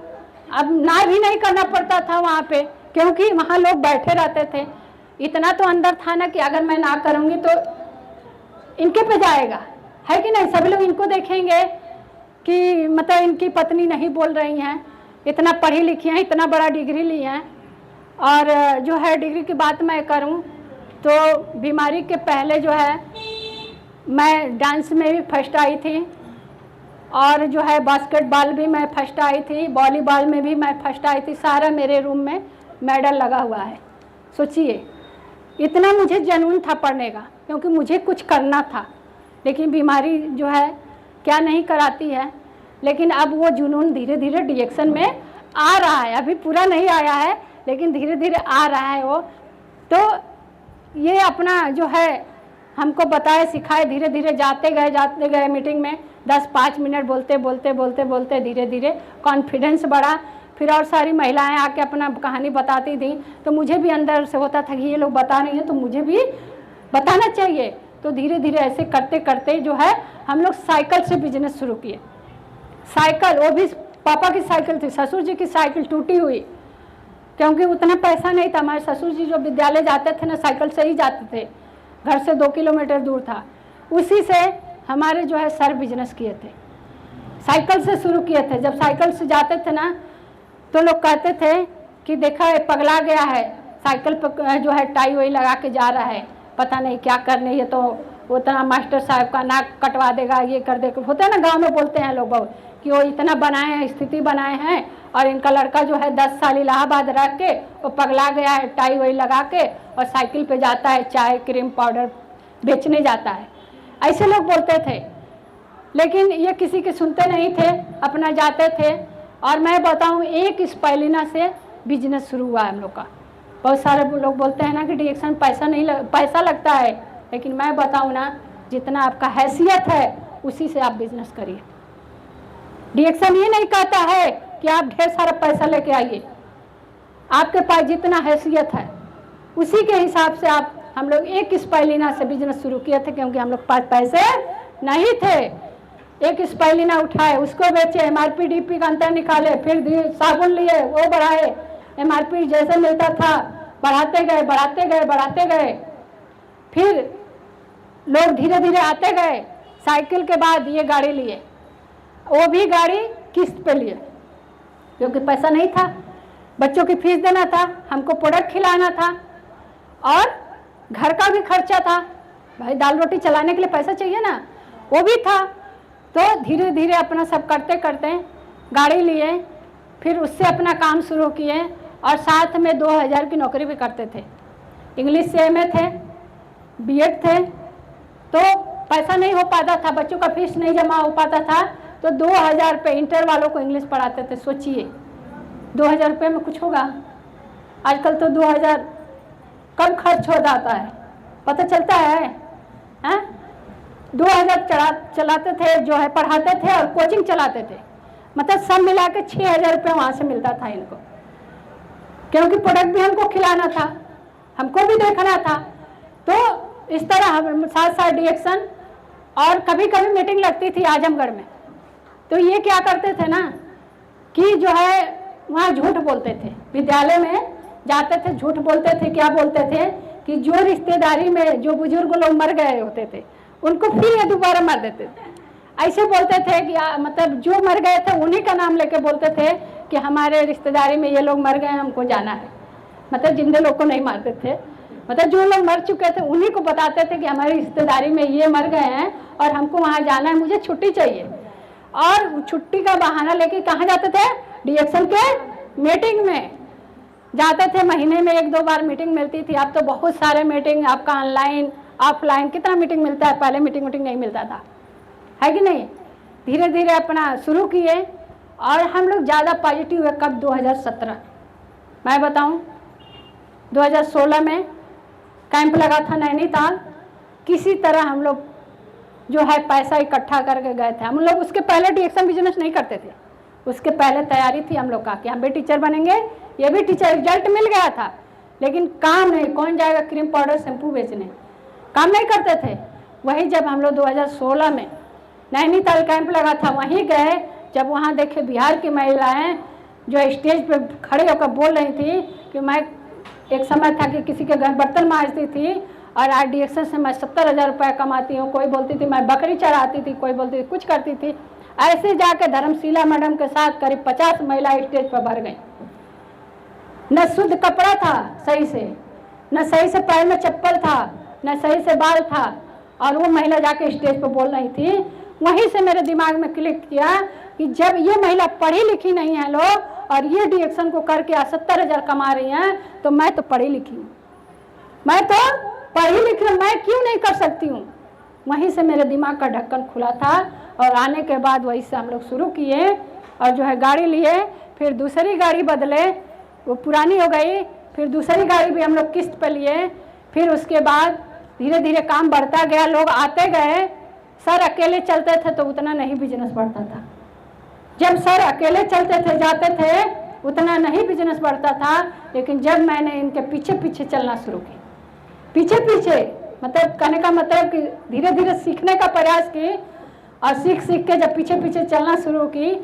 अब ना भी नहीं करना पड़ता था वहाँ पे, क्योंकि वहाँ लोग बैठे रहते थे। इतना तो अंदर था ना कि अगर मैं ना करूँगी तो इनके पे जाएगा, है कि नहीं। सब लोग इनको देखेंगे कि मतलब इनकी पत्नी नहीं बोल रही हैं, इतना पढ़ी लिखी हैं, इतना बड़ा डिग्री ली हैं। और जो है डिग्री की बात मैं करूं तो बीमारी के पहले जो है मैं डांस में भी फर्स्ट आई थी, और जो है बास्केटबॉल भी मैं फर्स्ट आई थी, वॉलीबॉल में भी मैं फर्स्ट आई थी। सारा मेरे रूम में मेडल लगा हुआ है। सोचिए, इतना मुझे जुनून था पढ़ने का, क्योंकि मुझे कुछ करना था। लेकिन बीमारी जो है क्या नहीं कराती है। लेकिन अब वो जुनून धीरे धीरे डीएक्शन में आ रहा है, अभी पूरा नहीं आया है लेकिन धीरे धीरे आ रहा है वो। तो ये अपना जो है हमको बताए सिखाए, धीरे धीरे जाते गए मीटिंग में 10-5 मिनट बोलते धीरे धीरे कॉन्फिडेंस बढ़ा। फिर और सारी महिलाएं आके अपना कहानी बताती थी, तो मुझे भी अंदर से होता था कि ये लोग बता रही हैं तो मुझे भी बताना चाहिए। तो धीरे धीरे ऐसे करते करते जो है हम लोग साइकिल से बिजनेस शुरू किए। साइकिल, वो भी पापा की साइकिल थी, ससुर जी की साइकिल टूटी हुई, क्योंकि उतना पैसा नहीं था। हमारे ससुर जी जो विद्यालय जाते थे ना, साइकिल से ही जाते थे, घर से 2 किलोमीटर दूर था। उसी से हमारे जो है सर बिजनेस किए थे, साइकिल से शुरू किए थे। जब साइकिल से जाते थे ना तो लोग कहते थे कि देखा है पगला गया है, साइकिल पर जो है टाई वाई लगा के जा रहा है, पता नहीं क्या करने, ये तो उतना मास्टर साहब का नाक कटवा देगा, ये कर देगा। होता है ना गांव में, बोलते हैं लोग बहुत कि वो इतना बनाए हैं, स्थिति बनाए हैं, और इनका लड़का जो है 10 साल इलाहाबाद रख के वो पगला गया है, टाई वाई लगा के, और साइकिल पे जाता है, चाय क्रीम पाउडर बेचने जाता है। ऐसे लोग बोलते थे, लेकिन ये किसी के सुनते नहीं थे, अपना जाते थे। और मैं बताऊं, एक स्पाइलिना से बिजनेस शुरू हुआ हम लोग का। बहुत सारे लोग बोलते हैं ना कि डीएक्शन पैसा लगता है, लेकिन मैं बताऊं ना, जितना आपका हैसियत है उसी से आप बिजनेस करिए। डीएक्शन ये नहीं कहता है कि आप ढेर सारा पैसा लेके आइए, आपके पास जितना हैसियत है उसी के हिसाब से आप, हम लोग एक स्पाइलिना से बिजनेस शुरू किए थे क्योंकि हम लोग पास पैसे नहीं थे। एक स्पाइलिना उठाए, उसको बेचे, MRP DP का अंतर निकाले, फिर साबुन लिए, वो बढ़ाए, MRP जैसे मिलता था बढ़ाते गए बढ़ाते गए बढ़ाते गए। फिर लोग धीरे धीरे आते गए। साइकिल के बाद ये गाड़ी लिए, वो भी गाड़ी किस्त पे लिए क्योंकि पैसा नहीं था, बच्चों की फीस देना था, हमको प्रोडक्ट खिलाना था और घर का भी खर्चा था। भाई दाल रोटी चलाने के लिए पैसा चाहिए ना, वो भी था। तो धीरे धीरे अपना सब करते करते गाड़ी लिए, फिर उससे अपना काम शुरू किए और साथ में 2000 की नौकरी भी करते थे। इंग्लिश से MA थे, BEd थे, तो पैसा नहीं हो पाता था, बच्चों का फीस नहीं जमा हो पाता था, तो 2000 रुपये इंटर वालों को इंग्लिश पढ़ाते थे। सोचिए 2000 रुपये में कुछ होगा? आजकल तो 2000 कम खर्च हो जाता है, पता चलता है? 2000 चलाते थे, जो है पढ़ाते थे और कोचिंग चलाते थे, मतलब सब मिला के 6000 रुपये वहाँ से मिलता था इनको, क्योंकि प्रोडक्ट भी हमको खिलाना था, हमको भी देखना था। तो इस तरह हम साथ साथ डिएक्शन, और कभी कभी मीटिंग लगती थी आजमगढ़ में, तो ये क्या करते थे ना कि जो है वहाँ झूठ बोलते थे, विद्यालय में जाते थे झूठ बोलते थे। क्या बोलते थे कि जो रिश्तेदारी में जो बुजुर्ग लोग मर गए होते थे उनको फिर ये दोबारा मार देते थे। ऐसे बोलते थे कि मतलब जो मर गए थे उन्हीं का नाम लेके बोलते थे कि हमारे रिश्तेदारी में ये लोग मर गए, हमको जाना है। मतलब जिंदे लोग को नहीं मारते थे, मतलब जो लोग मर चुके थे उन्हीं को बताते थे कि हमारी रिश्तेदारी में ये मर गए हैं और हमको वहाँ जाना है, मुझे छुट्टी चाहिए। और छुट्टी का बहाना लेके कहाँ जाते थे? डिएक्शन के मीटिंग में जाते थे। महीने में 1-2 बार मीटिंग मिलती थी। अब तो बहुत सारे मीटिंग, आपका ऑनलाइन ऑफलाइन कितना मीटिंग मिलता है, पहले मीटिंग नहीं मिलता था, है कि नहीं? धीरे धीरे अपना शुरू किए और हम लोग ज़्यादा पॉजिटिव हुए कब? 2017। मैं बताऊं 2016 में कैंप लगा था नैनीताल, किसी तरह हम लोग जो है पैसा इकट्ठा करके गए थे। हम लोग उसके पहले डिएक्शन बिजनेस नहीं करते थे, उसके पहले तैयारी थी हम लोग का कि हम भी टीचर बनेंगे, ये भी टीचर, रिजल्ट मिल गया था लेकिन काम नहीं। कौन जाएगा क्रीम पाउडर शैम्पू बेचने? काम नहीं करते थे। वही जब हम लोग 2016 में नैनीताल कैंप लगा था, वहीं गए, जब वहाँ देखे बिहार की महिलाएं जो स्टेज पे खड़े होकर बोल रही थी कि मैं, एक समय था कि किसी के घर बर्तन मांजती थी और आज डिएक्शन से मैं 70,000 रुपये कमाती हूँ, कोई बोलती थी मैं बकरी चढ़ाती थी, कोई बोलती थी कुछ करती थी। ऐसे जाके धर्मशीला मैडम के साथ करीब 50 महिला स्टेज पर भर गई। न शुद्ध कपड़ा था सही से, न सही से पैर में चप्पल था, न सही से बाल था, और वो महिला जाके स्टेज पर बोल रही थी। वहीं से मेरे दिमाग में क्लिक किया कि जब ये महिला पढ़ी लिखी नहीं है लोग और ये डिएक्शन को करके 70,000 कमा रही हैं, तो मैं तो पढ़ी लिखी हूँ, मैं तो पढ़ी लिखी हूँ, मैं क्यों नहीं कर सकती हूँ? वहीं से मेरे दिमाग का ढक्कन खुला था और आने के बाद वहीं से हम लोग शुरू किए और जो है गाड़ी लिए, फिर दूसरी गाड़ी बदले, वो पुरानी हो गई, फिर दूसरी गाड़ी भी हम लोग किस्त पे लिए। फिर उसके बाद धीरे धीरे काम बढ़ता गया, लोग आते गए। सर अकेले चलते थे तो उतना नहीं बिजनेस बढ़ता था। जब सर अकेले चलते थे जाते थे उतना नहीं बिजनेस बढ़ता था, लेकिन जब मैंने इनके पीछे पीछे चलना शुरू किया, पीछे पीछे मतलब कहने का मतलब कि धीरे धीरे सीखने का प्रयास की और सीख सीख के जब पीछे पीछे चलना शुरू की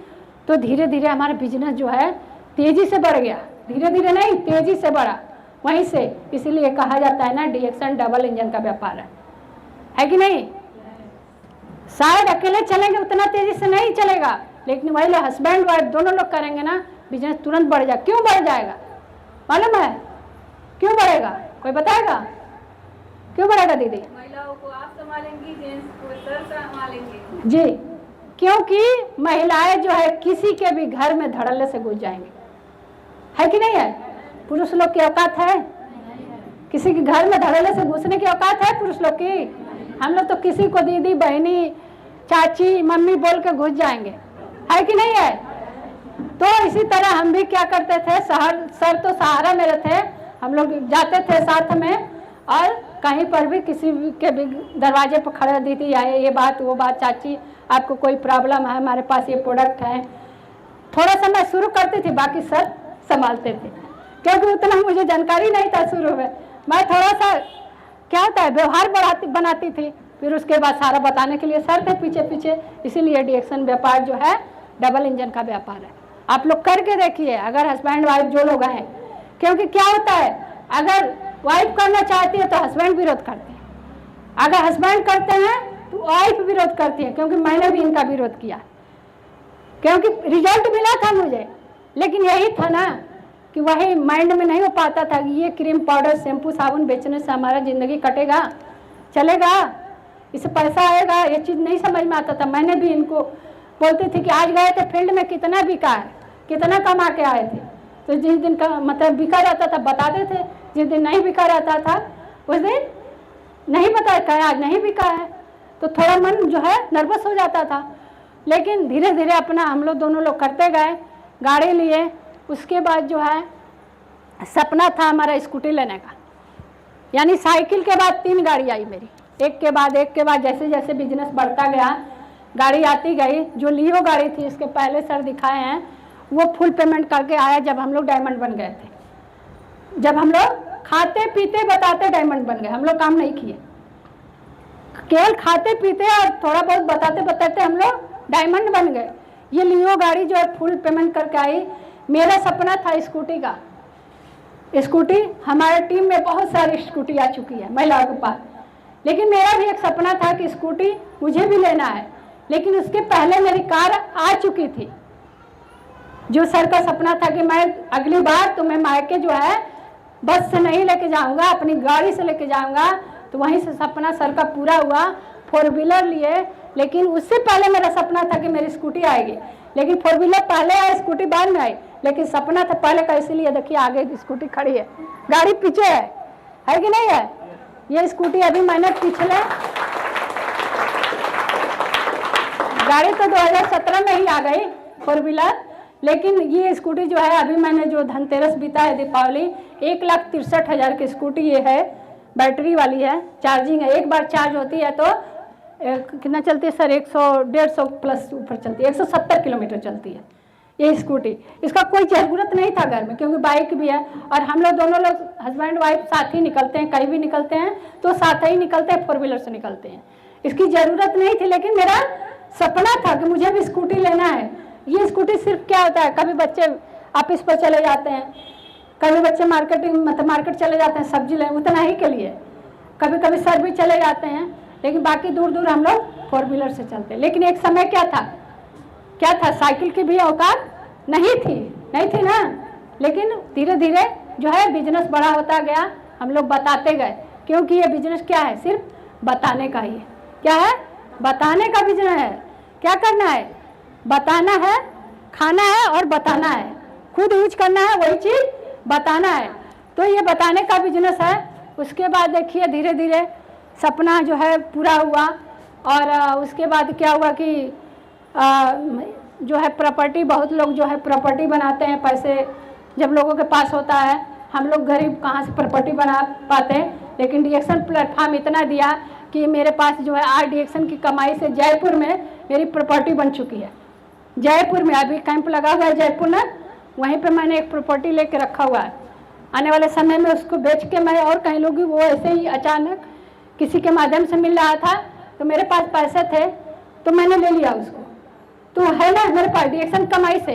तो धीरे धीरे हमारा बिजनेस जो है तेजी से बढ़ गया। धीरे धीरे नहीं, तेजी से बढ़ा। वहीं से इसीलिए कहा जाता है ना डिएक्शन डबल इंजन का व्यापार है कि नहीं? शायद अकेले चलेंगे उतना तेजी से नहीं चलेगा, लेकिन वही लोग हस्बैंड वाइफ दोनों लोग करेंगे ना, बिजनेस तुरंत बढ़ जाएगा। क्यों बढ़ जाएगा मालूम है? क्यों बढ़ेगा? कोई बताएगा क्यों बढ़ेगा दीदी? महिलाओं को आप संभालेंगी, जेंट्स को सर संभालेंगे जी, क्योंकि महिलाएं जो है किसी के भी घर में धड़ल्ले से घुस जाएंगे, है कि नहीं है? पुरुष लोग की औकात है किसी के घर में धड़ल्ले से घुसने की? औकात है पुरुष लोग की? हम लोग तो किसी को दीदी, बहनी, चाची, मम्मी बोल के घुस जाएंगे, है कि नहीं है? तो इसी तरह हम भी क्या करते थे, सर तो सहारा मेरे थे, हम लोग जाते थे साथ में और कहीं पर भी किसी के भी दरवाजे पर खड़े, दीदी आए, ये बात वो बात, चाची आपको कोई प्रॉब्लम है, हमारे पास ये प्रोडक्ट है। थोड़ा सा मैं शुरू करती थी, बाकी सर संभालते थे। क्योंकि उतना मुझे जानकारी नहीं था शुरू में। मैं थोड़ा सा क्या होता है व्यवहार बनाती थी, फिर उसके बाद सारा बताने के लिए सर थे पीछे पीछे। इसीलिए डीएक्शन व्यापार जो है डबल इंजन का व्यापार है। आप लोग करके देखिए अगर हस्बैंड वाइफ जो लोग हैं, क्योंकि क्या होता है अगर वाइफ करना चाहती है तो हस्बैंड विरोध करते हैं, अगर हस्बैंड करते हैं तो वाइफ विरोध करती है। क्योंकि मैंने भी इनका विरोध किया, क्योंकि रिजल्ट मिला था मुझे, लेकिन यही था ना कि वही माइंड में नहीं हो पाता था कि ये क्रीम पाउडर शैम्पू साबुन बेचने से हमारा ज़िंदगी कटेगा, चलेगा, इससे पैसा आएगा, ये चीज़ नहीं समझ में आता था। मैंने भी इनको बोलती थी कि आज गए थे फील्ड में कितना बिका है, कितना कमा के आए थे। तो जिस दिन का मतलब बिका रहता था बताते थे, जिस दिन नहीं बिका रहता था उस दिन नहीं बताया आज नहीं बिका है, तो थोड़ा मन जो है नर्वस हो जाता था। लेकिन धीरे धीरे अपना हम लोग दोनों लोग करते गए, गाड़ी लिए। उसके बाद जो है सपना था हमारा स्कूटी लेने का, यानी साइकिल के बाद 3 गाड़ी आई मेरी, एक के बाद जैसे जैसे बिजनेस बढ़ता गया गाड़ी आती गई। जो लियो गाड़ी थी इसके पहले सर दिखाए हैं, वो फुल पेमेंट करके आया जब हम लोग डायमंड बन गए थे। जब हम लोग खाते पीते बताते डायमंड बन गए, हम लोग काम नहीं किए, केवल खाते पीते और थोड़ा बहुत बताते बताते हम लोग डायमंड बन गए। ये लियो गाड़ी जो है फुल पेमेंट करके आई। मेरा सपना था स्कूटी का, स्कूटी हमारे टीम में बहुत सारी स्कूटी आ चुकी है महिलाओं के पास, लेकिन मेरा भी एक सपना था कि स्कूटी मुझे भी लेना है। लेकिन उसके पहले मेरी कार आ चुकी थी। जो सर का सपना था कि मैं अगली बार तो मैं मायके जो है बस से नहीं लेके जाऊंगा, अपनी गाड़ी से लेके जाऊंगा, तो वहीं से सपना सर का पूरा हुआ। 4 व्हीलर लिए, लेकिन उससे पहले मेरा सपना था कि मेरी स्कूटी आएगी, लेकिन 4 व्हीलर पहले आई, स्कूटी बाद में आई, लेकिन सपना था पहले का। इसीलिए देखिए आगे स्कूटी खड़ी है, गाड़ी पीछे है कि नहीं है। ये स्कूटी अभी मैंने पिछले गाड़ी तो 2017 में ही आ गई 4 व्हीलर, लेकिन ये स्कूटी जो है अभी मैंने जो धनतेरस बीता है दीपावली, 1,63,000 की स्कूटी ये है, बैटरी वाली है, चार्जिंग है। एक बार चार्ज होती है तो कितना चलती है सर, 100-150 प्लस ऊपर चलती है, 170 किलोमीटर चलती है ये स्कूटी। इसका कोई ज़रूरत नहीं था घर में, क्योंकि बाइक भी है और हम लोग दोनों लोग हस्बैंड वाइफ साथ ही निकलते हैं, कहीं भी निकलते हैं तो साथ ही निकलते हैं, 4 व्हीलर से निकलते हैं। इसकी ज़रूरत नहीं थी, लेकिन मेरा सपना था कि मुझे भी स्कूटी लेना है। ये स्कूटी सिर्फ क्या होता है, कभी बच्चे ऑफिस पर चले जाते हैं, कभी बच्चे मार्केट चले जाते हैं सब्जी लेने, उतना ही के लिए, कभी कभी सर भी चले जाते हैं, लेकिन बाकी दूर दूर हम लोग 4 व्हीलर से चलते हैं। लेकिन एक समय क्या था साइकिल की भी औकात नहीं थी ना। लेकिन धीरे धीरे जो है बिजनेस बड़ा होता गया, हम लोग बताते गए, क्योंकि ये बिजनेस क्या है, सिर्फ बताने का ही है। क्या है, बताने का बिजनेस है। क्या करना है, बताना है, खाना है और बताना है, खुद यूज करना है, वही चीज़ बताना है। तो ये बताने का बिजनेस है। उसके बाद देखिए धीरे धीरे सपना जो है पूरा हुआ, और उसके बाद क्या हुआ कि जो है प्रॉपर्टी, बहुत लोग जो है प्रॉपर्टी बनाते हैं, पैसे जब लोगों के पास होता है। हम लोग गरीब कहाँ से प्रॉपर्टी बना पाते हैं, लेकिन डीएक्शन प्लेटफॉर्म इतना दिया कि मेरे पास जो है आज डीएक्शन की कमाई से जयपुर में मेरी प्रॉपर्टी बन चुकी है। जयपुर में अभी कैंप लगा हुआ है जयपुर में, वहीं पे मैंने एक प्रॉपर्टी लेके रखा हुआ है। आने वाले समय में उसको बेच के मैं और कहीं लूँगी। वो ऐसे ही अचानक किसी के माध्यम से मिल रहा था, तो मेरे पास पैसे थे तो मैंने ले लिया उसको। तो है ना मेरे पास डीएक्शन कमाई से।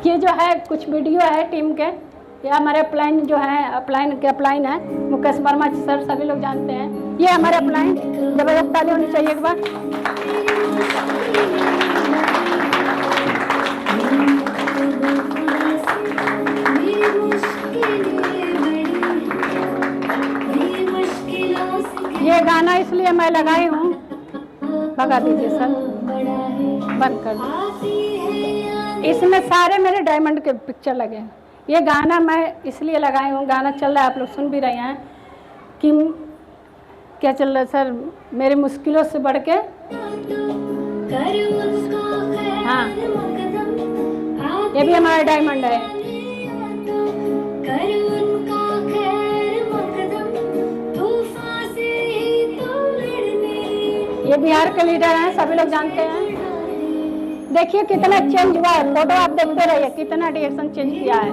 ये जो है कुछ वीडियो है टीम के, ये हमारे अपलाइन जो है, अपलाइन है मुकेश वर्मा सर, सभी लोग जानते हैं। ये हमारे अपलाइन, जबरदस्त ताली होनी चाहिए एक बार। ये गाना इसलिए मैं लगाई हूँ, भगा दीजिए सर, बंद कर दीजिए। इसमें सारे मेरे डायमंड के पिक्चर लगे हैं। ये गाना मैं इसलिए लगाई हूँ, गाना चल रहा है, आप लोग सुन भी रहे हैं कि क्या चल रहा है सर, मेरी मुश्किलों से बढ़ के। हाँ, ये भी हमारा डायमंड है। ये बिहार के लीडर हैं, सभी लोग जानते हैं। देखिए कितना चेंज हुआ है, फोटो आप देखते रहिए कितना डायरेक्शन चेंज किया है।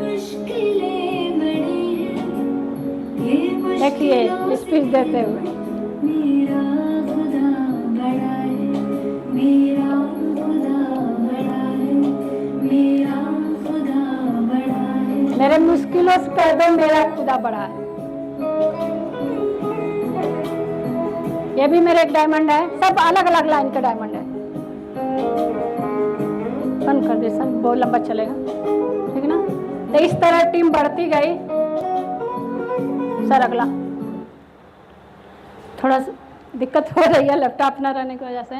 देखिए स्पीच देते हुए मेरा खुदा बड़ा है, मेरा खुदा बड़ा है, मेरा खुदा बड़ा है। मेरे मुश्किलों से कह दो मेरा खुदा बड़ा है। ये भी मेरे एक डायमंड है, सब अलग अलग लाइन का डायमंड है। बंद कर दे सर, बहुत लंबा चलेगा, ठीक है ना। तो इस तरह टीम बढ़ती गई। सर अगला, थोड़ा दिक्कत हो रही है लैपटॉप ना रहने की वजह से।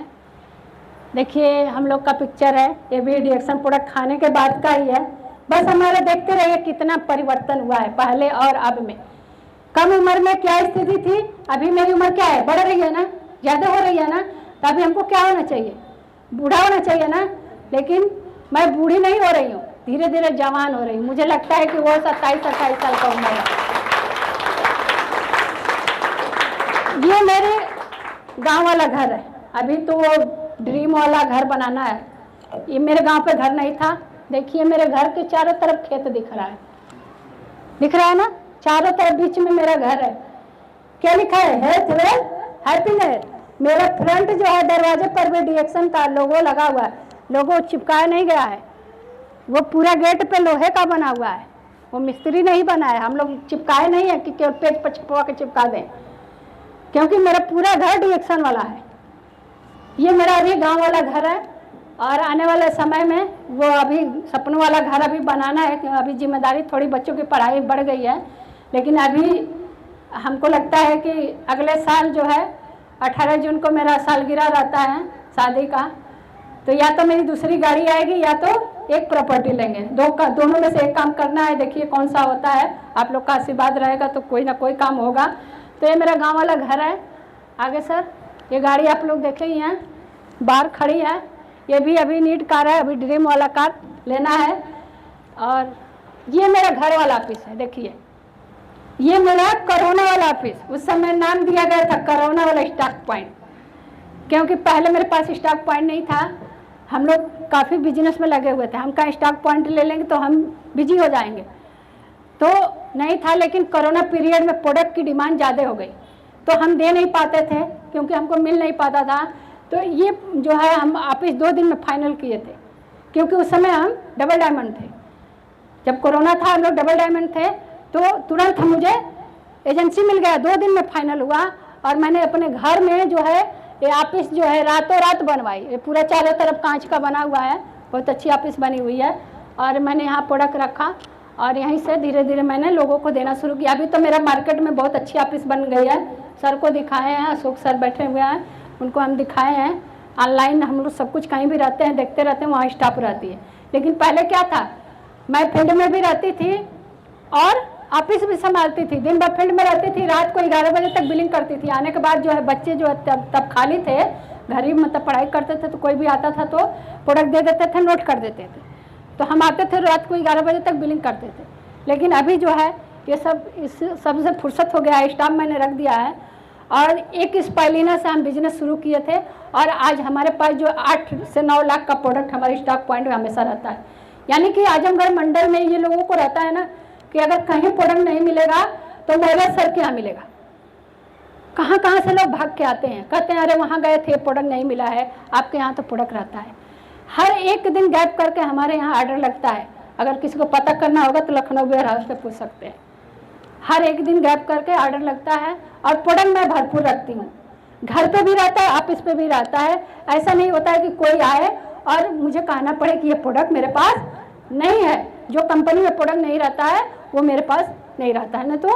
देखिए हम लोग का पिक्चर है, ये भी डिएक्शन प्रोडक्ट खाने के बाद का ही है। बस हमारा देखते रहिए कितना परिवर्तन हुआ है पहले और अब में। कम उम्र में क्या स्थिति थी, अभी मेरी उम्र क्या है, बढ़ रही है ना, ज़्यादा हो रही है ना। तो अभी हमको क्या होना चाहिए, बूढ़ा होना चाहिए ना। लेकिन मैं बूढ़ी नहीं हो रही हूँ, धीरे धीरे जवान हो रही हूँ। मुझे लगता है कि वो 27-28 साल का उम्र है। ये मेरे गांव वाला घर है, अभी तो वो ड्रीम वाला घर बनाना है। ये मेरे गांव पे घर नहीं था। देखिए मेरे घर के चारों तरफ खेत दिख रहा है, दिख रहा है ना, चारों तरफ बीच में मेरा घर है। क्या लिखा है, हेल्थ वेल्थ हैप्पीनेस। मेरा फ्रंट जो है दरवाजे पर भी डिएक्शन का लोगो लगा हुआ है। लोगो चिपकाया नहीं गया है, वो पूरा गेट पे लोहे का बना हुआ है, वो मिस्त्री नहीं बना है। हम लोग चिपकाए नहीं है कि केवल पेज पर छपवा के चिपका दें, क्योंकि मेरा पूरा घर डिएक्शन वाला है। ये मेरा अभी गांव वाला घर है और आने वाले समय में वो अभी सपनों वाला घर अभी बनाना है। अभी जिम्मेदारी थोड़ी, बच्चों की पढ़ाई बढ़ गई है, लेकिन अभी हमको लगता है कि अगले साल जो है 18 जून को मेरा सालगिरह रहता है शादी का। तो या तो मेरी दूसरी गाड़ी आएगी या तो एक प्रॉपर्टी लेंगे, दोनों में से एक काम करना है। देखिए कौन सा होता है, आप लोग का आशीर्वाद रहेगा तो कोई ना कोई काम होगा। तो ये मेरा गांव वाला घर है। आगे सर, ये गाड़ी आप लोग देखे ही हैं, बाहर खड़ी है। ये भी अभी नीट कार है, अभी ड्रीम वाला कार लेना है। और ये मेरा घर वाला ऑफिस है। देखिए ये मेरा कोरोना वाला ऑफिस, उस समय नाम दिया गया था कोरोना वाला स्टॉक पॉइंट, क्योंकि पहले मेरे पास स्टॉक पॉइंट नहीं था। हम लोग काफ़ी बिजनेस में लगे हुए थे, हम कहाँ स्टॉक पॉइंट ले लेंगे तो हम बिजी हो जाएंगे, तो नहीं था। लेकिन कोरोना पीरियड में प्रोडक्ट की डिमांड ज़्यादा हो गई तो हम दे नहीं पाते थे, क्योंकि हमको मिल नहीं पाता था। तो ये जो है हम ऑफिस 2 दिन में फाइनल किए थे, क्योंकि उस समय हम डबल डायमंड थे। जब कोरोना था हम लोग डबल डायमंड थे, तो तुरंत मुझे एजेंसी मिल गया, 2 दिन में फाइनल हुआ। और मैंने अपने घर में जो है ये ऑफिस जो है रातों रात बनवाई। ये पूरा चारों तरफ कांच का बना हुआ है, बहुत अच्छी ऑफिस बनी हुई है। और मैंने यहाँ प्रोडक्ट रखा और यहीं से धीरे धीरे मैंने लोगों को देना शुरू किया। अभी तो मेरा मार्केट में बहुत अच्छी ऑफिस बन गई है। सर को दिखाए हैं, अशोक सर बैठे हुए हैं, उनको हम दिखाए हैं। ऑनलाइन हम लोग सब कुछ कहीं भी रहते हैं, देखते रहते हैं, वहाँ स्टाफ रहती है। लेकिन पहले क्या था, मैं फील्ड में भी रहती थी और ऑफिस भी संभालती थी। दिन भर फील्ड में रहती थी, रात को 11 बजे तक बिलिंग करती थी। आने के बाद जो है बच्चे जो है तब खाली थे, घर ही मतलब पढ़ाई करते थे, तो कोई भी आता था तो प्रोडक्ट दे देते थे, नोट कर देते थे। तो हम आते थे रात को 11 बजे तक बिलिंग करते थे। लेकिन अभी जो है ये सब, इस सब से फुर्सत हो गया है, स्टाफ मैंने रख दिया है। और एक स्पाइलिना से हम बिजनेस शुरू किए थे और आज हमारे पास जो 8 से 9 लाख का प्रोडक्ट हमारे स्टॉक पॉइंट में हमेशा रहता है। यानी कि आजमगढ़ मंडल में ये लोगों को रहता है ना कि अगर कहीं प्रोडक्ट नहीं मिलेगा तो मोहल्ला सर के यहाँ मिलेगा। कहाँ कहाँ से लोग भाग के आते हैं, कहते हैं अरे वहाँ गए थे प्रोडक्ट नहीं मिला है, आपके यहाँ तो प्रोडक्ट रहता है। हर एक दिन गैप करके हमारे यहाँ ऑर्डर लगता है। अगर किसी को पता करना होगा तो लखनऊ वेयर हाउस पे पूछ सकते हैं। हर एक दिन गैप करके ऑर्डर लगता है और प्रोडक्ट मैं भरपूर रखती हूँ। घर पे भी रहता है, ऑफिस पे भी रहता है। ऐसा नहीं होता है कि कोई आए और मुझे कहना पड़े कि ये प्रोडक्ट मेरे पास नहीं है। जो कंपनी में प्रोडक्ट नहीं रहता है वो मेरे पास नहीं रहता है, ना तो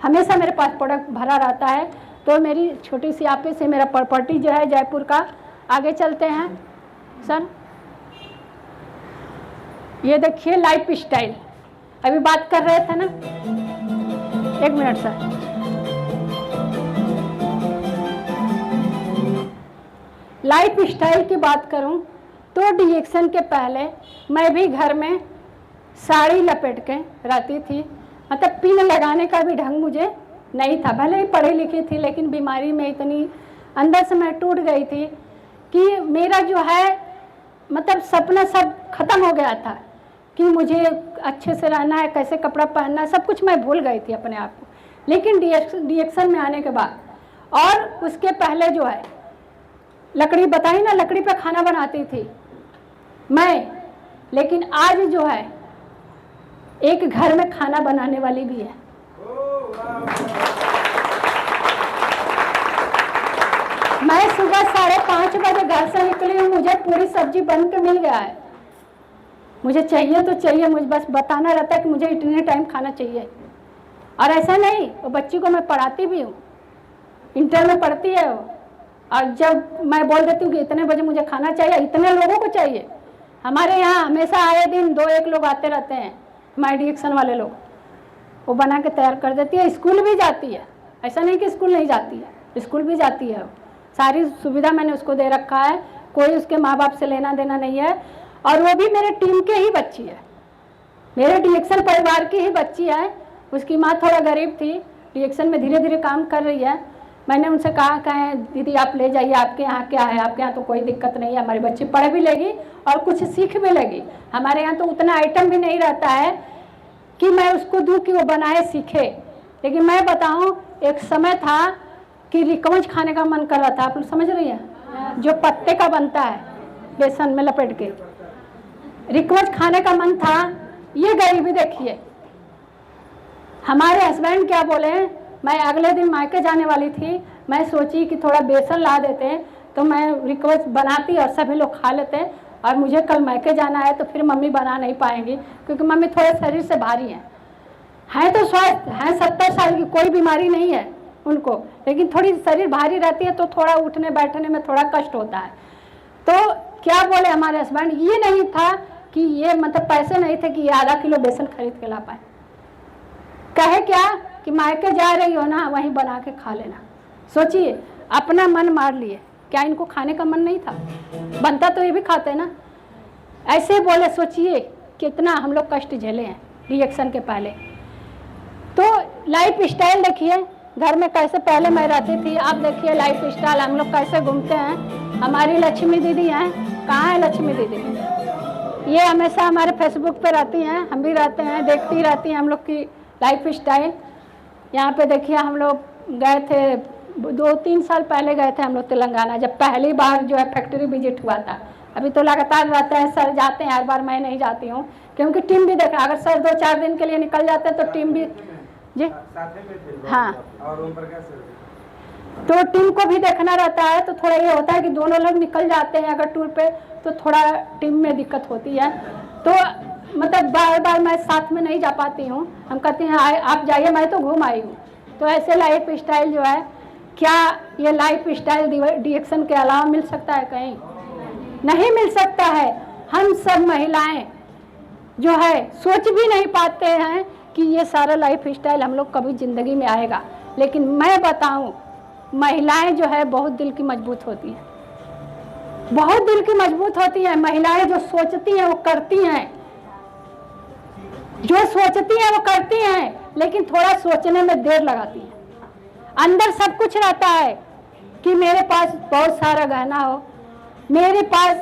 हमेशा मेरे पास प्रोडक्ट भरा रहता है। तो मेरी छोटी सी ऑफिस है, मेरा प्रॉपर्टी जो है जयपुर का। आगे चलते हैं सर, ये देखिए लाइफ स्टाइल, अभी बात कर रहे थे ना, 1 मिनट सर। लाइफ स्टाइल की बात करूं तो डिएक्शन के पहले मैं भी घर में साड़ी लपेट के रहती थी। मतलब पिन लगाने का भी ढंग मुझे नहीं था। भले ही पढ़ी लिखी थी लेकिन बीमारी में इतनी अंदर से मैं टूट गई थी कि मेरा जो है मतलब सपना सब खत्म हो गया था कि मुझे अच्छे से रहना है, कैसे कपड़ा पहनना है, सब कुछ मैं भूल गई थी अपने आप को। लेकिन डीएक्शन में आने के बाद और उसके पहले जो है लकड़ी बताई ना, लकड़ी पे खाना बनाती थी मैं, लेकिन आज जो है एक घर में खाना बनाने वाली भी है। मैं सुबह 5:30 बजे घर से निकली हूँ, मुझे पूरी सब्जी बन के मिल गया है। मुझे चाहिए तो चाहिए, मुझे बस बताना रहता है कि मुझे इतने टाइम खाना चाहिए। और ऐसा नहीं, वो बच्ची को मैं पढ़ाती भी हूँ, इंटर में पढ़ती है वो, और जब मैं बोल देती हूँ कि इतने बजे मुझे खाना चाहिए, इतने लोगों को चाहिए। हमारे यहाँ हमेशा आए दिन 2-1 लोग आते रहते हैं, हमारे डीएक्शन वाले लोग, वो बना के तैयार कर देती है। स्कूल भी जाती है, ऐसा नहीं कि स्कूल नहीं जाती है, स्कूल भी जाती है। सारी सुविधा मैंने उसको दे रखा है, कोई उसके माँ बाप से लेना देना नहीं है। और वो भी मेरे टीम के ही बच्ची है, मेरे डीएक्शन परिवार की ही बच्ची है। उसकी माँ थोड़ा गरीब थी, डीएक्शन में धीरे धीरे काम कर रही है। मैंने उनसे कहा दीदी आप ले जाइए, आपके यहाँ क्या है, आपके यहाँ तो कोई दिक्कत नहीं है, हमारी बच्ची पढ़ भी लेगी और कुछ सीख भी लेगी। हमारे यहाँ तो उतना आइटम भी नहीं रहता है कि मैं उसको दूँ कि वो बनाए सीखे। लेकिन मैं बताऊँ, एक समय था कि रिकवच खाने का मन कर रहा था। आप लोग समझ रही हैं, जो पत्ते का बनता है बेसन में लपेट के, रिकवच खाने का मन था। ये गरीबी देखिए। हमारे हस्बैंड क्या बोले, मैं अगले दिन मायके जाने वाली थी, मैं सोची कि थोड़ा बेसन ला देते तो मैं रिकवच बनाती और सभी लोग खा लेते। और मुझे कल मायके जाना है तो फिर मम्मी बना नहीं पाएंगी, क्योंकि मम्मी थोड़े शरीर से भारी हैं तो स्वस्थ हैं, 70 साल की, कोई बीमारी नहीं है उनको, लेकिन थोड़ी शरीर भारी रहती है तो थोड़ा उठने बैठने में थोड़ा कष्ट होता है। तो क्या बोले हमारे हस्बैंड, ये नहीं था कि ये मतलब पैसे नहीं थे कि ये आधा किलो बेसन खरीद के ला पाए। कहे क्या कि मायके जा रही हो ना, वहीं बना के खा लेना। सोचिए, अपना मन मार लिए। क्या इनको खाने का मन नहीं था? बनता तो ये भी खाते ना। ऐसे बोले, सोचिए कितना हम लोग कष्ट झेले हैं डीएक्शन के पहले। तो लाइफ स्टाइल देखिए, घर में कैसे पहले मैं रहती थी, आप देखिए लाइफ स्टाइल, हम लोग कैसे घूमते हैं। हमारी लक्ष्मी दीदी हैं, कहाँ है लक्ष्मी दीदी? ये हमेशा हमारे फेसबुक पे रहती हैं, हम भी रहते हैं, देखती रहती हैं हम लोग की लाइफ स्टाइल। यहाँ पे देखिए, हम लोग गए थे 2-3 साल पहले गए थे हम लोग तेलंगाना, जब पहली बार जो है फैक्ट्री विजिट हुआ था। अभी तो लगातार रहता है, सर जाते हैं, हर बार मैं नहीं जाती हूँ क्योंकि टीम भी देखा। अगर सर 2-4 दिन के लिए निकल जाते तो टीम भी जी हाँ, तो टीम को भी देखना रहता है। तो थोड़ा ये होता है कि दोनों लोग निकल जाते हैं अगर टूर पे, तो थोड़ा टीम में दिक्कत होती है। तो मतलब बार बार मैं साथ में नहीं जा पाती हूँ। हम कहते हैं आप जाइए, मैं तो घूम आई हूँ। तो ऐसे लाइफ स्टाइल जो है, क्या ये लाइफ स्टाइल डीएक्शन के अलावा मिल सकता है? कहीं नहीं मिल सकता है। हम सब महिलाएं जो है सोच भी नहीं पाते हैं कि ये सारा लाइफ स्टाइल हम लोग कभी ज़िंदगी में आएगा। लेकिन मैं बताऊं, महिलाएं जो है बहुत दिल की मजबूत होती हैं, बहुत दिल की मजबूत होती हैं। महिलाएं जो सोचती हैं वो करती हैं, जो सोचती हैं वो करती हैं, लेकिन थोड़ा सोचने में देर लगाती हैं। अंदर सब कुछ रहता है कि मेरे पास बहुत सारा गहना हो, मेरे पास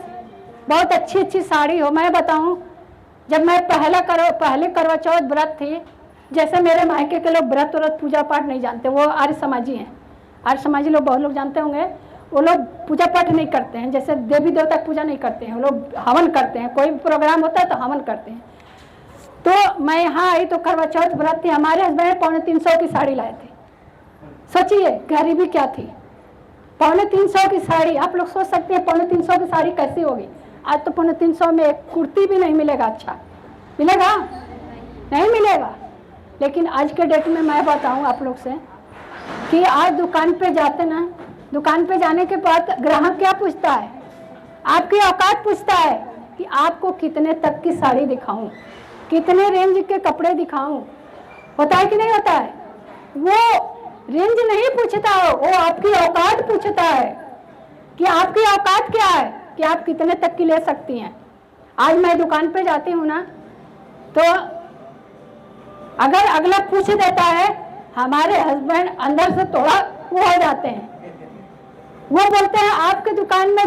बहुत अच्छी अच्छी साड़ी हो। मैं बताऊं, जब मैं पहले करवा चौथ व्रत थी, जैसे मेरे मायके के लोग व्रत पूजा पाठ नहीं जानते, वो आर्य समाजी हैं। आर्य समाजी लोग बहुत लोग जानते होंगे, वो लोग पूजा पाठ नहीं करते हैं, जैसे देवी देवता पूजा नहीं करते हैं, वो लोग हवन करते हैं। कोई भी प्रोग्राम होता है तो हवन करते हैं। तो मैं यहाँ आई तो करवा चौथ व्रत थी, हमारे हस्बैंड 350 की साड़ी लाए थे। सोचिए गरीबी क्या थी, 350 की साड़ी। आप लोग सोच सकते हैं 350 की साड़ी कैसी होगी। आज तो 350 में एक कुर्ती भी नहीं मिलेगा। अच्छा मिलेगा? नहीं मिलेगा। लेकिन आज के डेट में मैं बताऊं आप लोग से कि आज दुकान पे जाते ना, दुकान पे जाने के बाद ग्राहक क्या पूछता है? आपकी औकात पूछता है कि आपको कितने तक की साड़ी दिखाऊं, कितने रेंज के कपड़े दिखाऊं। होता है कि नहीं होता है? वो रेंज नहीं पूछता हो, वो आपकी औकात पूछता है कि आपकी औकात क्या है, कि आप कितने तक की ले सकती हैं। आज मैं दुकान पे जाती हूँ ना, तो अगर अगला पूछ देता है, हमारे हस्बैंड अंदर से थोड़ा वो हो जाते हैं। वो बोलते हैं आपके दुकान में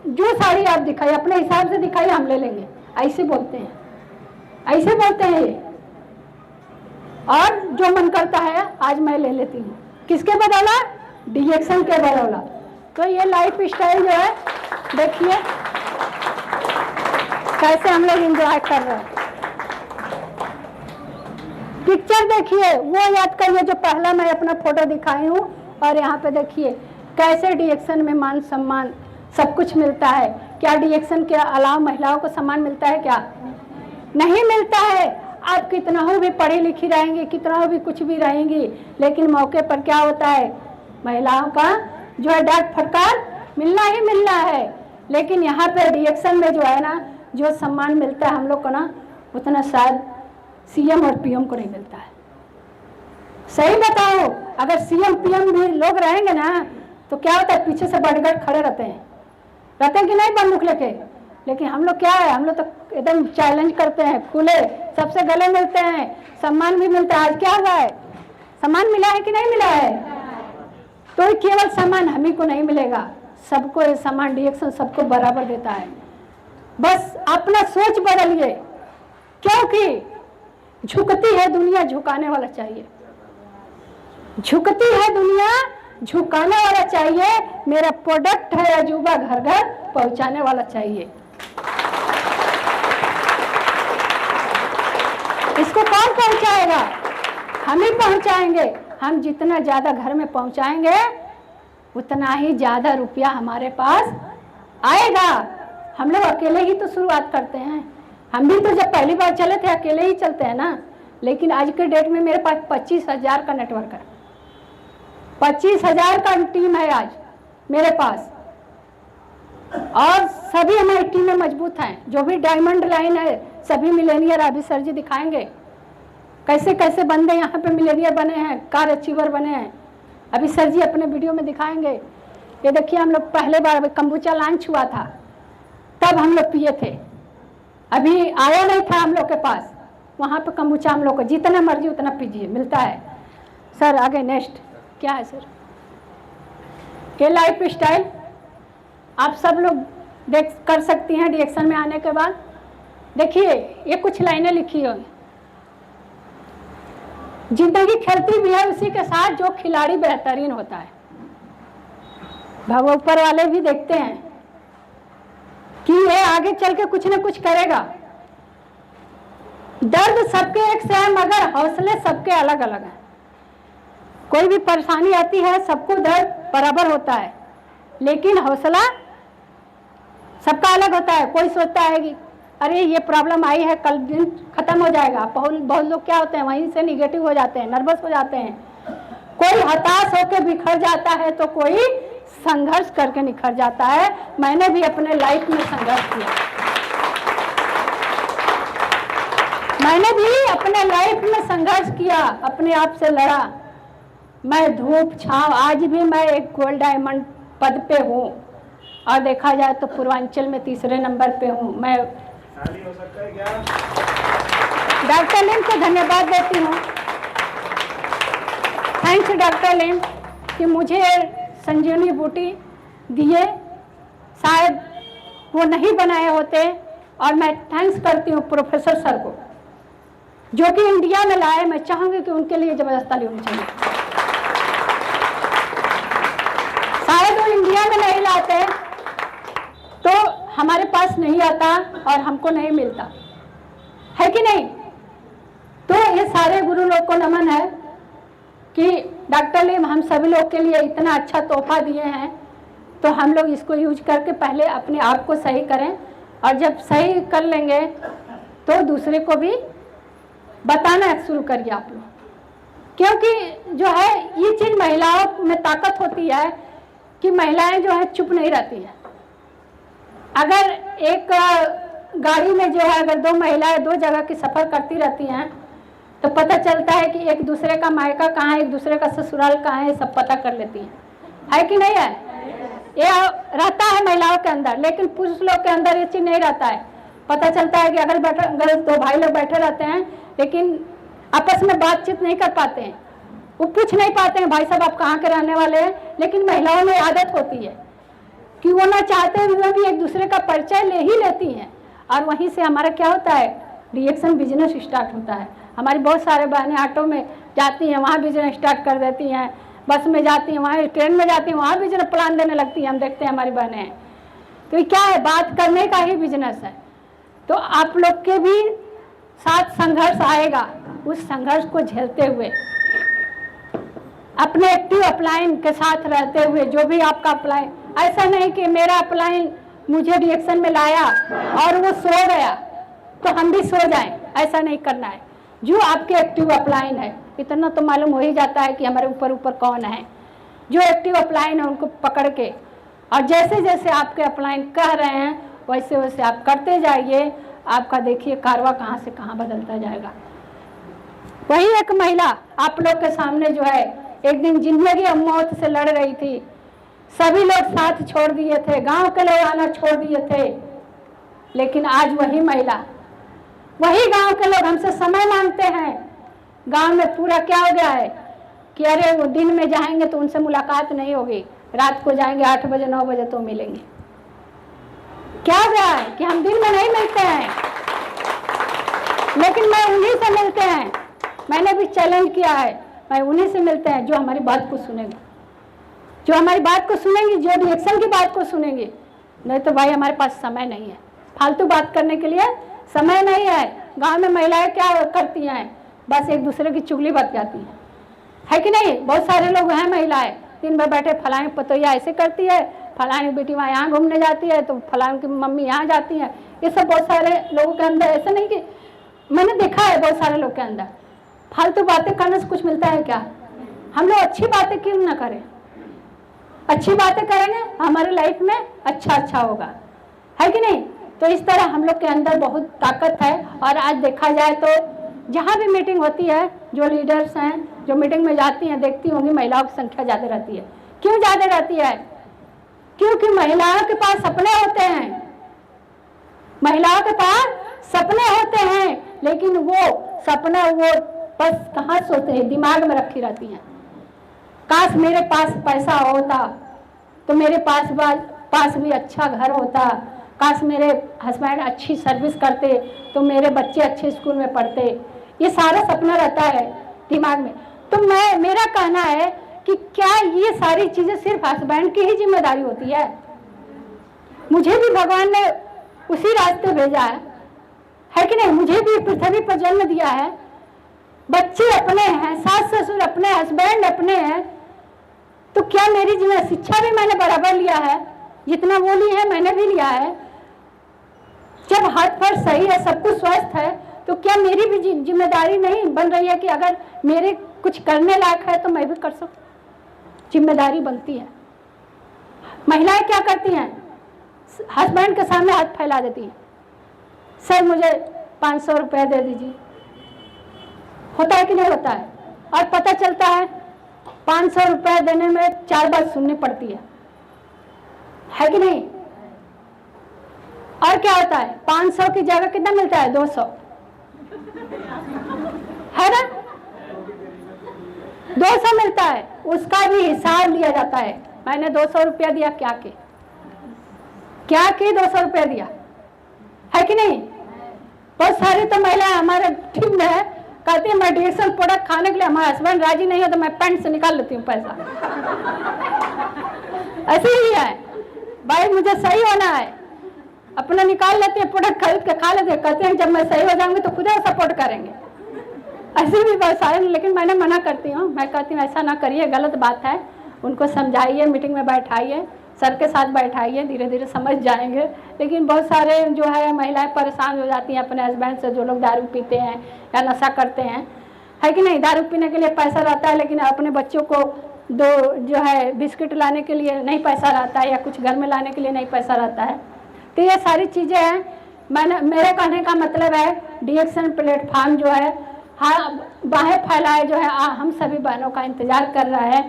जो साड़ी आप दिखाइए अपने हिसाब से दिखाइए, हम ले लेंगे, ऐसे बोलते हैं, ऐसे बोलते हैं ये। और जो मन करता है आज मैं ले लेती हूँ, किसके बदौला? DXN के बदौला। तो ये लाइफ स्टाइल जो है देखिए कैसे हम लोग एंजॉय कर रहे हैं। पिक्चर देखिए, वो याद करिए जो पहला मैं अपना फोटो दिखाई हूँ, और यहाँ पे देखिए कैसे DXN में मान सम्मान सब कुछ मिलता है। क्या DXN के अलावा महिलाओं को सम्मान मिलता है? क्या नहीं मिलता है। आप कितना हो भी पढ़ी लिखी रहेंगी, कितना हो भी कुछ भी रहेंगी, लेकिन मौके पर क्या होता है, महिलाओं का जो है डांट फटकार मिलना ही मिलना है। लेकिन यहाँ पे DXN में जो है ना, जो सम्मान मिलता है हम लोग को ना, उतना शायद CM और PM को नहीं मिलता है। सही बताओ, अगर CM PM भी लोग रहेंगे ना तो क्या होता है, पीछे से बॉडीगार्ड खड़े रहते हैं कि नहीं बंदूक लेके। लेकिन हम लोग क्या है, हम लोग तो एकदम चैलेंज करते हैं, खुले सबसे गले मिलते हैं, सम्मान भी मिलता है। आज क्या हुआ है, सम्मान मिला है कि नहीं मिला है? तो केवल सम्मान हम ही को नहीं मिलेगा, सबको ये सम्मान DXN सबको बराबर देता है। बस अपना सोच बदलिए, क्योंकि झुकती है दुनिया, झुकाने वाला चाहिए। झुकती है दुनिया, झुकाने वाला चाहिए। मेरा प्रोडक्ट है अजूबा, घर घर पहुंचाने वाला चाहिए। इसको कौन पहुंचाएगा? हम ही पहुंचाएंगे। हम जितना ज्यादा घर में पहुंचाएंगे उतना ही ज्यादा रुपया हमारे पास आएगा। हम लोग अकेले ही तो शुरुआत करते हैं, हम भी तो जब पहली बार चले थे अकेले ही चलते हैं ना। लेकिन आज के डेट में मेरे पास 25,000 का नेटवर्क है, 25,000 का टीम है आज मेरे पास, और सभी हमारी टीमें मजबूत हैं। जो भी डायमंड लाइन है सभी मिलेनियर अभी सर जी दिखाएंगे कैसे कैसे बंदे यहाँ पे मिलेनियर बने हैं, कार अचीवर बने हैं। अभी सर जी अपने वीडियो में दिखाएंगे। ये देखिए हम लोग पहले बार कंबूचा लॉन्च हुआ था तब हम लोग पिए थे, अभी आया नहीं था हम लोग के पास। वहाँ पे कंबूचा हम लोग को जितना मर्जी उतना पीजिए, मिलता है। सर आगे नेक्स्ट क्या है सर? ये लाइफ स्टाइल आप सब लोग देख कर सकती हैं DXN में आने के बाद। देखिए ये कुछ लाइनें लिखी हो, जिंदगी खेलती भी है उसी के साथ जो खिलाड़ी बेहतरीन होता है। भगवान ऊपर वाले भी देखते हैं कि ये आगे चल के कुछ न कुछ करेगा। दर्द सबके एक से है मगर हौसले सबके अलग अलग हैं। कोई भी परेशानी आती है सबको दर्द बराबर होता है, लेकिन हौसला सबका अलग होता है। कोई सोचता है कि अरे ये प्रॉब्लम आई है कल दिन खत्म हो जाएगा। बहुत लोग क्या होते हैं वहीं से निगेटिव हो जाते हैं, नर्वस हो जाते हैं। कोई हताश होकर बिखर जाता है तो कोई संघर्ष करके निखर जाता है। मैंने भी अपने लाइफ में संघर्ष किया, मैंने भी अपने लाइफ में संघर्ष किया, अपने आप से लड़ा। मैं धूप छांव, आज भी मैं एक गोल्ड डायमंड पद पे हूँ, और देखा जाए तो पूर्वांचल में 3रे नंबर पे हूँ। मैं हो सकता है क्या? डॉक्टर लिम को धन्यवाद देती हूँ। थैंक्स डॉक्टर लिम कि मुझे संजीवनी बूटी दिए, शायद वो नहीं बनाए होते। और मैं थैंक्स करती हूँ प्रोफेसर सर को जो कि इंडिया में लाए। मैं चाहूँगी कि उनके लिए जबरदस्त ताली होनी चाहिए। शायद वो इंडिया में नहीं लाते तो हमारे पास नहीं आता और हमको नहीं मिलता है कि नहीं। तो ये सारे गुरु लोग को नमन है कि डॉक्टर लिम हम सभी लोग के लिए इतना अच्छा तोहफा दिए हैं, तो हम लोग इसको यूज करके पहले अपने आप को सही करें, और जब सही कर लेंगे तो दूसरे को भी बताना शुरू करिए आप लोग। क्योंकि जो है ये चीज़ महिलाओं में ताकत होती है कि महिलाएं जो है चुप नहीं रहती है। अगर एक गाड़ी में जो है अगर 2 महिलाएं 2 जगह की सफ़र करती रहती हैं तो पता चलता है कि एक दूसरे का मायका कहाँ है, एक दूसरे का ससुराल कहाँ है, सब पता कर लेती है कि नहीं है? ये रहता है महिलाओं के अंदर, लेकिन पुरुष लोग के अंदर ये चीज़ नहीं रहता है। पता चलता है कि अगर 2 भाई लोग बैठे रहते हैं लेकिन आपस में बातचीत नहीं कर पाते हैं, वो पूछ नहीं पाते हैं भाई साहब आप कहाँ के रहने वाले हैं। लेकिन महिलाओं में आदत होती है कि वो ना चाहते हुए भी एक दूसरे का परिचय ले ही लेती हैं, और वहीं से हमारा क्या होता है, रिएक्शन बिजनेस स्टार्ट होता है। हमारी बहुत सारे बहनें ऑटो में जाती हैं, वहाँ बिजनेस स्टार्ट कर देती हैं, बस में जाती हैं, वहाँ ट्रेन में जाती हैं, वहाँ बिजनेस प्लान देने लगती हैं। हम देखते हैं हमारी बहनें, तो ये क्या है, बात करने का ही बिजनेस है। तो आप लोग के भी साथ संघर्ष आएगा, उस संघर्ष को झेलते हुए अपने एक्टिव अपलाइन के साथ रहते हुए, जो भी आपका अपलाइन, ऐसा नहीं कि मेरा अपलाइन मुझे रिएक्शन में लाया और वो सो गया तो हम भी सो जाएं, ऐसा नहीं करना है। जो आपके एक्टिव अपलाइन है, इतना तो मालूम हो ही जाता है कि हमारे ऊपर ऊपर कौन है। जो एक्टिव अपलाइन है उनको पकड़ के, और जैसे जैसे आपके अपलाइन कह रहे हैं वैसे वैसे आप करते जाइए। आपका देखिए कारवा कहाँ से कहाँ बदलता जाएगा। वही एक महिला आप लोग के सामने जो है एक दिन जिंदगी और मौत से लड़ रही थी, सभी लोग साथ छोड़ दिए थे, गांव के लोग आना छोड़ दिए थे, लेकिन आज वही महिला, वही गांव के लोग हमसे समय मांगते हैं। गांव में पूरा क्या हो गया है कि अरे वो दिन में जाएंगे तो उनसे मुलाकात नहीं होगी, रात को जाएंगे 8 बजे 9 बजे तो मिलेंगे। क्या हो गया है कि हम दिन में नहीं मिलते हैं, लेकिन मैं उन्हीं से मिलते हैं। मैंने भी चैलेंज किया है, मैं उन्हीं से मिलते हैं जो हमारी बात को सुनेंगे, जो हमारी बात को सुनेंगी, जो रिएक्शन की बात को सुनेंगी। नहीं तो भाई हमारे पास समय नहीं है, फालतू बात करने के लिए समय नहीं है। गांव में महिलाएं क्या करती हैं, बस एक दूसरे की चुगली बतियाती हैं, है कि नहीं। बहुत सारे लोग हैं महिलाएं, दिन भर बैठे फलानी पतोया ऐसे करती है, फलानी बेटी वहाँ यहाँ घूमने जाती है, तो फलानी की मम्मी यहाँ जाती है। ये सब बहुत सारे लोगों के अंदर, ऐसा नहीं कि मैंने देखा है बहुत सारे लोग के अंदर। फालतू बातें करने से कुछ मिलता है क्या? हम लोग अच्छी बातें क्यों ना करें? अच्छी बातें करेंगे हमारे लाइफ में अच्छा होगा, है कि नहीं। तो इस तरह हम लोग के अंदर बहुत ताकत है। और आज देखा जाए तो जहाँ भी मीटिंग होती है, जो लीडर्स हैं जो मीटिंग में जाती हैं, देखती होंगी महिलाओं की संख्या ज़्यादा रहती है। क्यों ज़्यादा रहती है? क्योंकि महिलाओं के पास सपने होते हैं, महिलाओं के पास सपने होते हैं, लेकिन वो सपना वो बस कहाँ सोते हैं, दिमाग में रखी रहती हैं। काश मेरे पास पैसा होता तो मेरे पास भी अच्छा घर होता, काश मेरे हस्बैंड अच्छी सर्विस करते तो मेरे बच्चे अच्छे स्कूल में पढ़ते। ये सारा सपना रहता है दिमाग में। तो मेरा कहना है कि क्या ये सारी चीज़ें सिर्फ हस्बैंड की ही जिम्मेदारी होती है? मुझे भी भगवान ने उसी रास्ते भेजा है कि नहीं। मुझे भी पृथ्वी पर जन्म दिया है, बच्चे अपने हैं, सास ससुर अपने, हस्बैंड अपने हैं। तो क्या मेरी शिक्षा भी मैंने बराबर लिया है, जितना वो ली है मैंने भी लिया है। जब हाथ पैर सही है, सब कुछ स्वस्थ है, तो क्या मेरी भी जिम्मेदारी नहीं बन रही है कि अगर मेरे कुछ करने लायक है तो मैं भी कर सकूं? जिम्मेदारी बनती है। महिलाएं क्या करती हैं, हस्बैंड के सामने हाथ फैला देती हैं, सर मुझे 500 रुपये दे दीजिए। होता है कि नहीं होता है? और पता चलता है 500 रुपये देने में 4 बात सुननी पड़ती है कि नहीं। और क्या होता है, 500 की जगह कितना मिलता है, 200, है ना। 200 मिलता है, उसका भी हिसाब लिया जाता है। मैंने 200 रुपया दिया, क्या की 200 रुपया दिया, है कि नहीं। बहुत सारी तो महिलाएं हमारे टीम में है, कहती है मैं डिएक्शन प्रोडक्ट खाने के लिए हमारा हस्बैंड राजी नहीं हो तो मैं पैंट से निकाल लेती हूँ पैसा। ऐसे ही है भाई, मुझे सही होना है, अपना निकाल लेते हैं, प्रोडक्ट खरीद के खा लेते हैं, कहते हैं जब मैं सही हो जाऊंगी तो खुद सपोर्ट करेंगे। ऐसे भी बहुत सारे, लेकिन मैंने मना करती हूँ, मैं कहती हूँ ऐसा ना करिए, गलत बात है। उनको समझाइए, मीटिंग में बैठाइए, सर के साथ बैठाइए, धीरे धीरे समझ जाएंगे। लेकिन बहुत सारे जो है महिलाएं परेशान हो जाती हैं अपने हस्बैंड से, जो लोग दारू पीते हैं या नशा करते हैं, है कि नहीं। दारू पीने के लिए पैसा रहता है, लेकिन अपने बच्चों को जो है बिस्किट लाने के लिए नहीं पैसा रहता है, या कुछ घर में लाने के लिए नहीं पैसा रहता है। तो ये सारी चीज़ें हैं। मेरे कहने का मतलब है डिएक्शन प्लेटफार्म जो है, हाँ बाहें फैलाए जो है, हम सभी बहनों का इंतजार कर रहा है।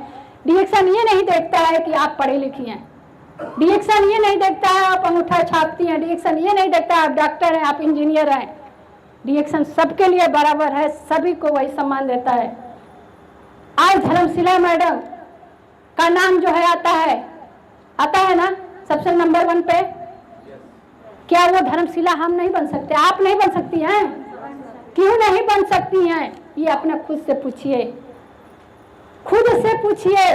डिएक्शन ये नहीं देखता है कि आप पढ़ी लिखी हैं, डिएक्शन ये नहीं देखता है आप अंगूठा छापती हैं, डिएक्शन ये नहीं देखता है आप डॉक्टर हैं, आप इंजीनियर हैं। डिएक्शन सबके लिए बराबर है, सभी को वही सम्मान देता है। आज धर्मशिला मैडम का नाम जो है आता है ना, सबसे नंबर 1 पे? क्या वो धर्मशिला हम नहीं बन सकते? आप नहीं बन सकती हैं? क्यों नहीं बन सकती हैं? ये अपने खुद से पूछिए, खुद से पूछिए।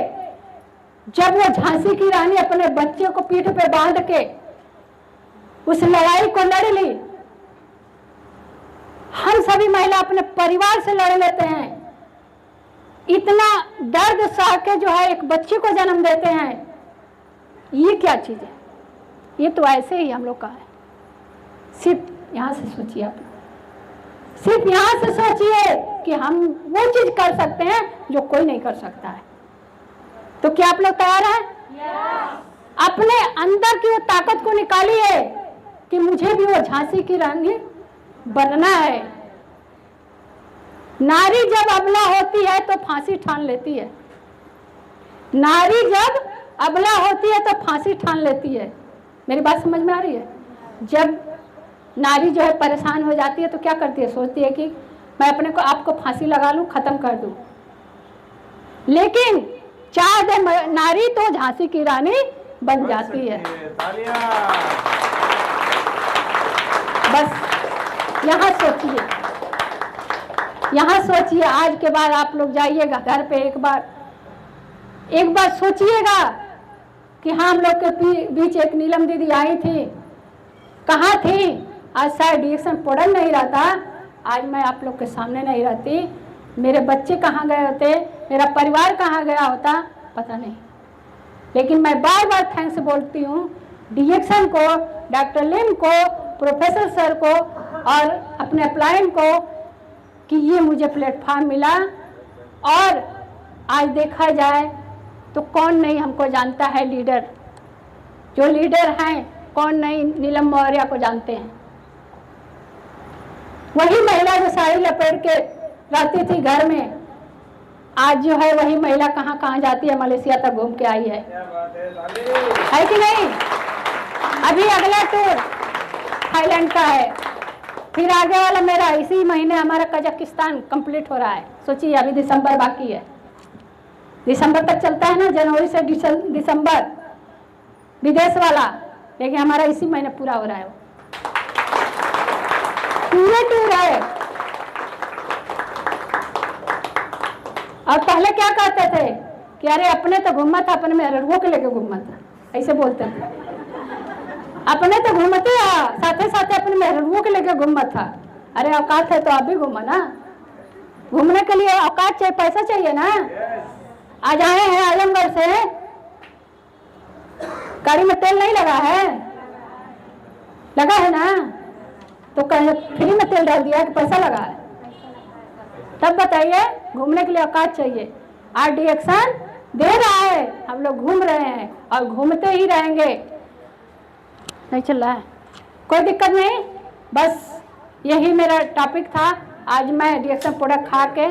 जब वो झांसी की रानी अपने बच्चे को पीठ पे बांध के उस लड़ाई को लड़ ली, हम सभी महिला अपने परिवार से लड़ लेते हैं, इतना दर्द सह के जो है एक बच्चे को जन्म देते हैं, ये क्या चीज है? ये तो ऐसे ही हम लोग का है। सिर्फ यहां से सोचिए, आप सिर्फ यहां से सोचिए कि हम वो चीज कर सकते हैं जो कोई नहीं कर सकता है। तो क्या आप लोग तैयार हैं? अपने अंदर की वो ताकत को निकालिए कि मुझे भी वो झांसी की रानी बनना है। नारी जब अबला होती है तो फांसी ठान लेती है। नारी जब अबला होती है तो फांसी ठान लेती है। मेरी बात समझ में आ रही है? जब नारी जो है परेशान हो जाती है तो क्या करती है? सोचती है कि मैं अपने को आपको फांसी लगा लूं, खत्म कर दूं। लेकिन चाह दे नारी तो झांसी की रानी बन जाती है। बस यहाँ सोचिए, यहाँ सोचिए। आज के बाद आप लोग जाइएगा घर पे, एक बार सोचिएगा कि हाँ, हम लोग के बीच एक नीलम दीदी आई थी, कहाँ थी? आज शायद डिएक्शन पढ़ नहीं रहा था, आज मैं आप लोग के सामने नहीं रहती, मेरे बच्चे कहाँ गए होते, मेरा परिवार कहाँ गया होता, पता नहीं। लेकिन मैं बार बार थैंक्स बोलती हूँ डिएक्शन को, डॉक्टर लिम को, प्रोफेसर सर को और अपने अपलाइन को कि ये मुझे प्लेटफॉर्म मिला। और आज देखा जाए तो कौन नहीं हमको जानता है लीडर, जो लीडर हैं कौन नहीं नीलम मौर्य को जानते हैं। वही महिला जो साड़ी लपेट के रहती थी घर में, आज जो है वही महिला कहाँ कहाँ जाती है, मलेशिया तक घूम के आई है कि नहीं? अभी अगला टूर थाईलैंड का है, फिर आगे वाला मेरा इसी महीने हमारा कजाकिस्तान कंप्लीट हो रहा है। सोचिए, अभी दिसंबर बाकी है, दिसंबर तक चलता है ना, जनवरी से दिसंबर विदेश वाला, लेकिन हमारा इसी महीने पूरा हो रहा है। पूरे टूर है। और पहले क्या कहते थे कि अरे अपने तो घूमा था, अपने में रड़ुओं के लेके घूमा था, ऐसे बोलते थे। अपने तो घूमते साथे साथे अपने मेहरुओं के लेके घूमा था। अरे औकात है तो आप भी घूमा ना, घूमने के लिए औकात चाहिए, पैसा चाहिए ना। आज आए हैं आजमगढ़ से, गाड़ी में तेल नहीं लगा है, लगा है ना, तो कहीं फ्री में तेल डाल दिया कि पैसा लगा है? तब बताइए, घूमने के लिए औकात चाहिए। आज डिएक्शन दे रहा है, हम लोग घूम रहे हैं और घूमते ही रहेंगे। नहीं चल रहा है, कोई दिक्कत नहीं, बस यही मेरा टॉपिक था। आज मैं डिएक्शन प्रोडक्ट खा के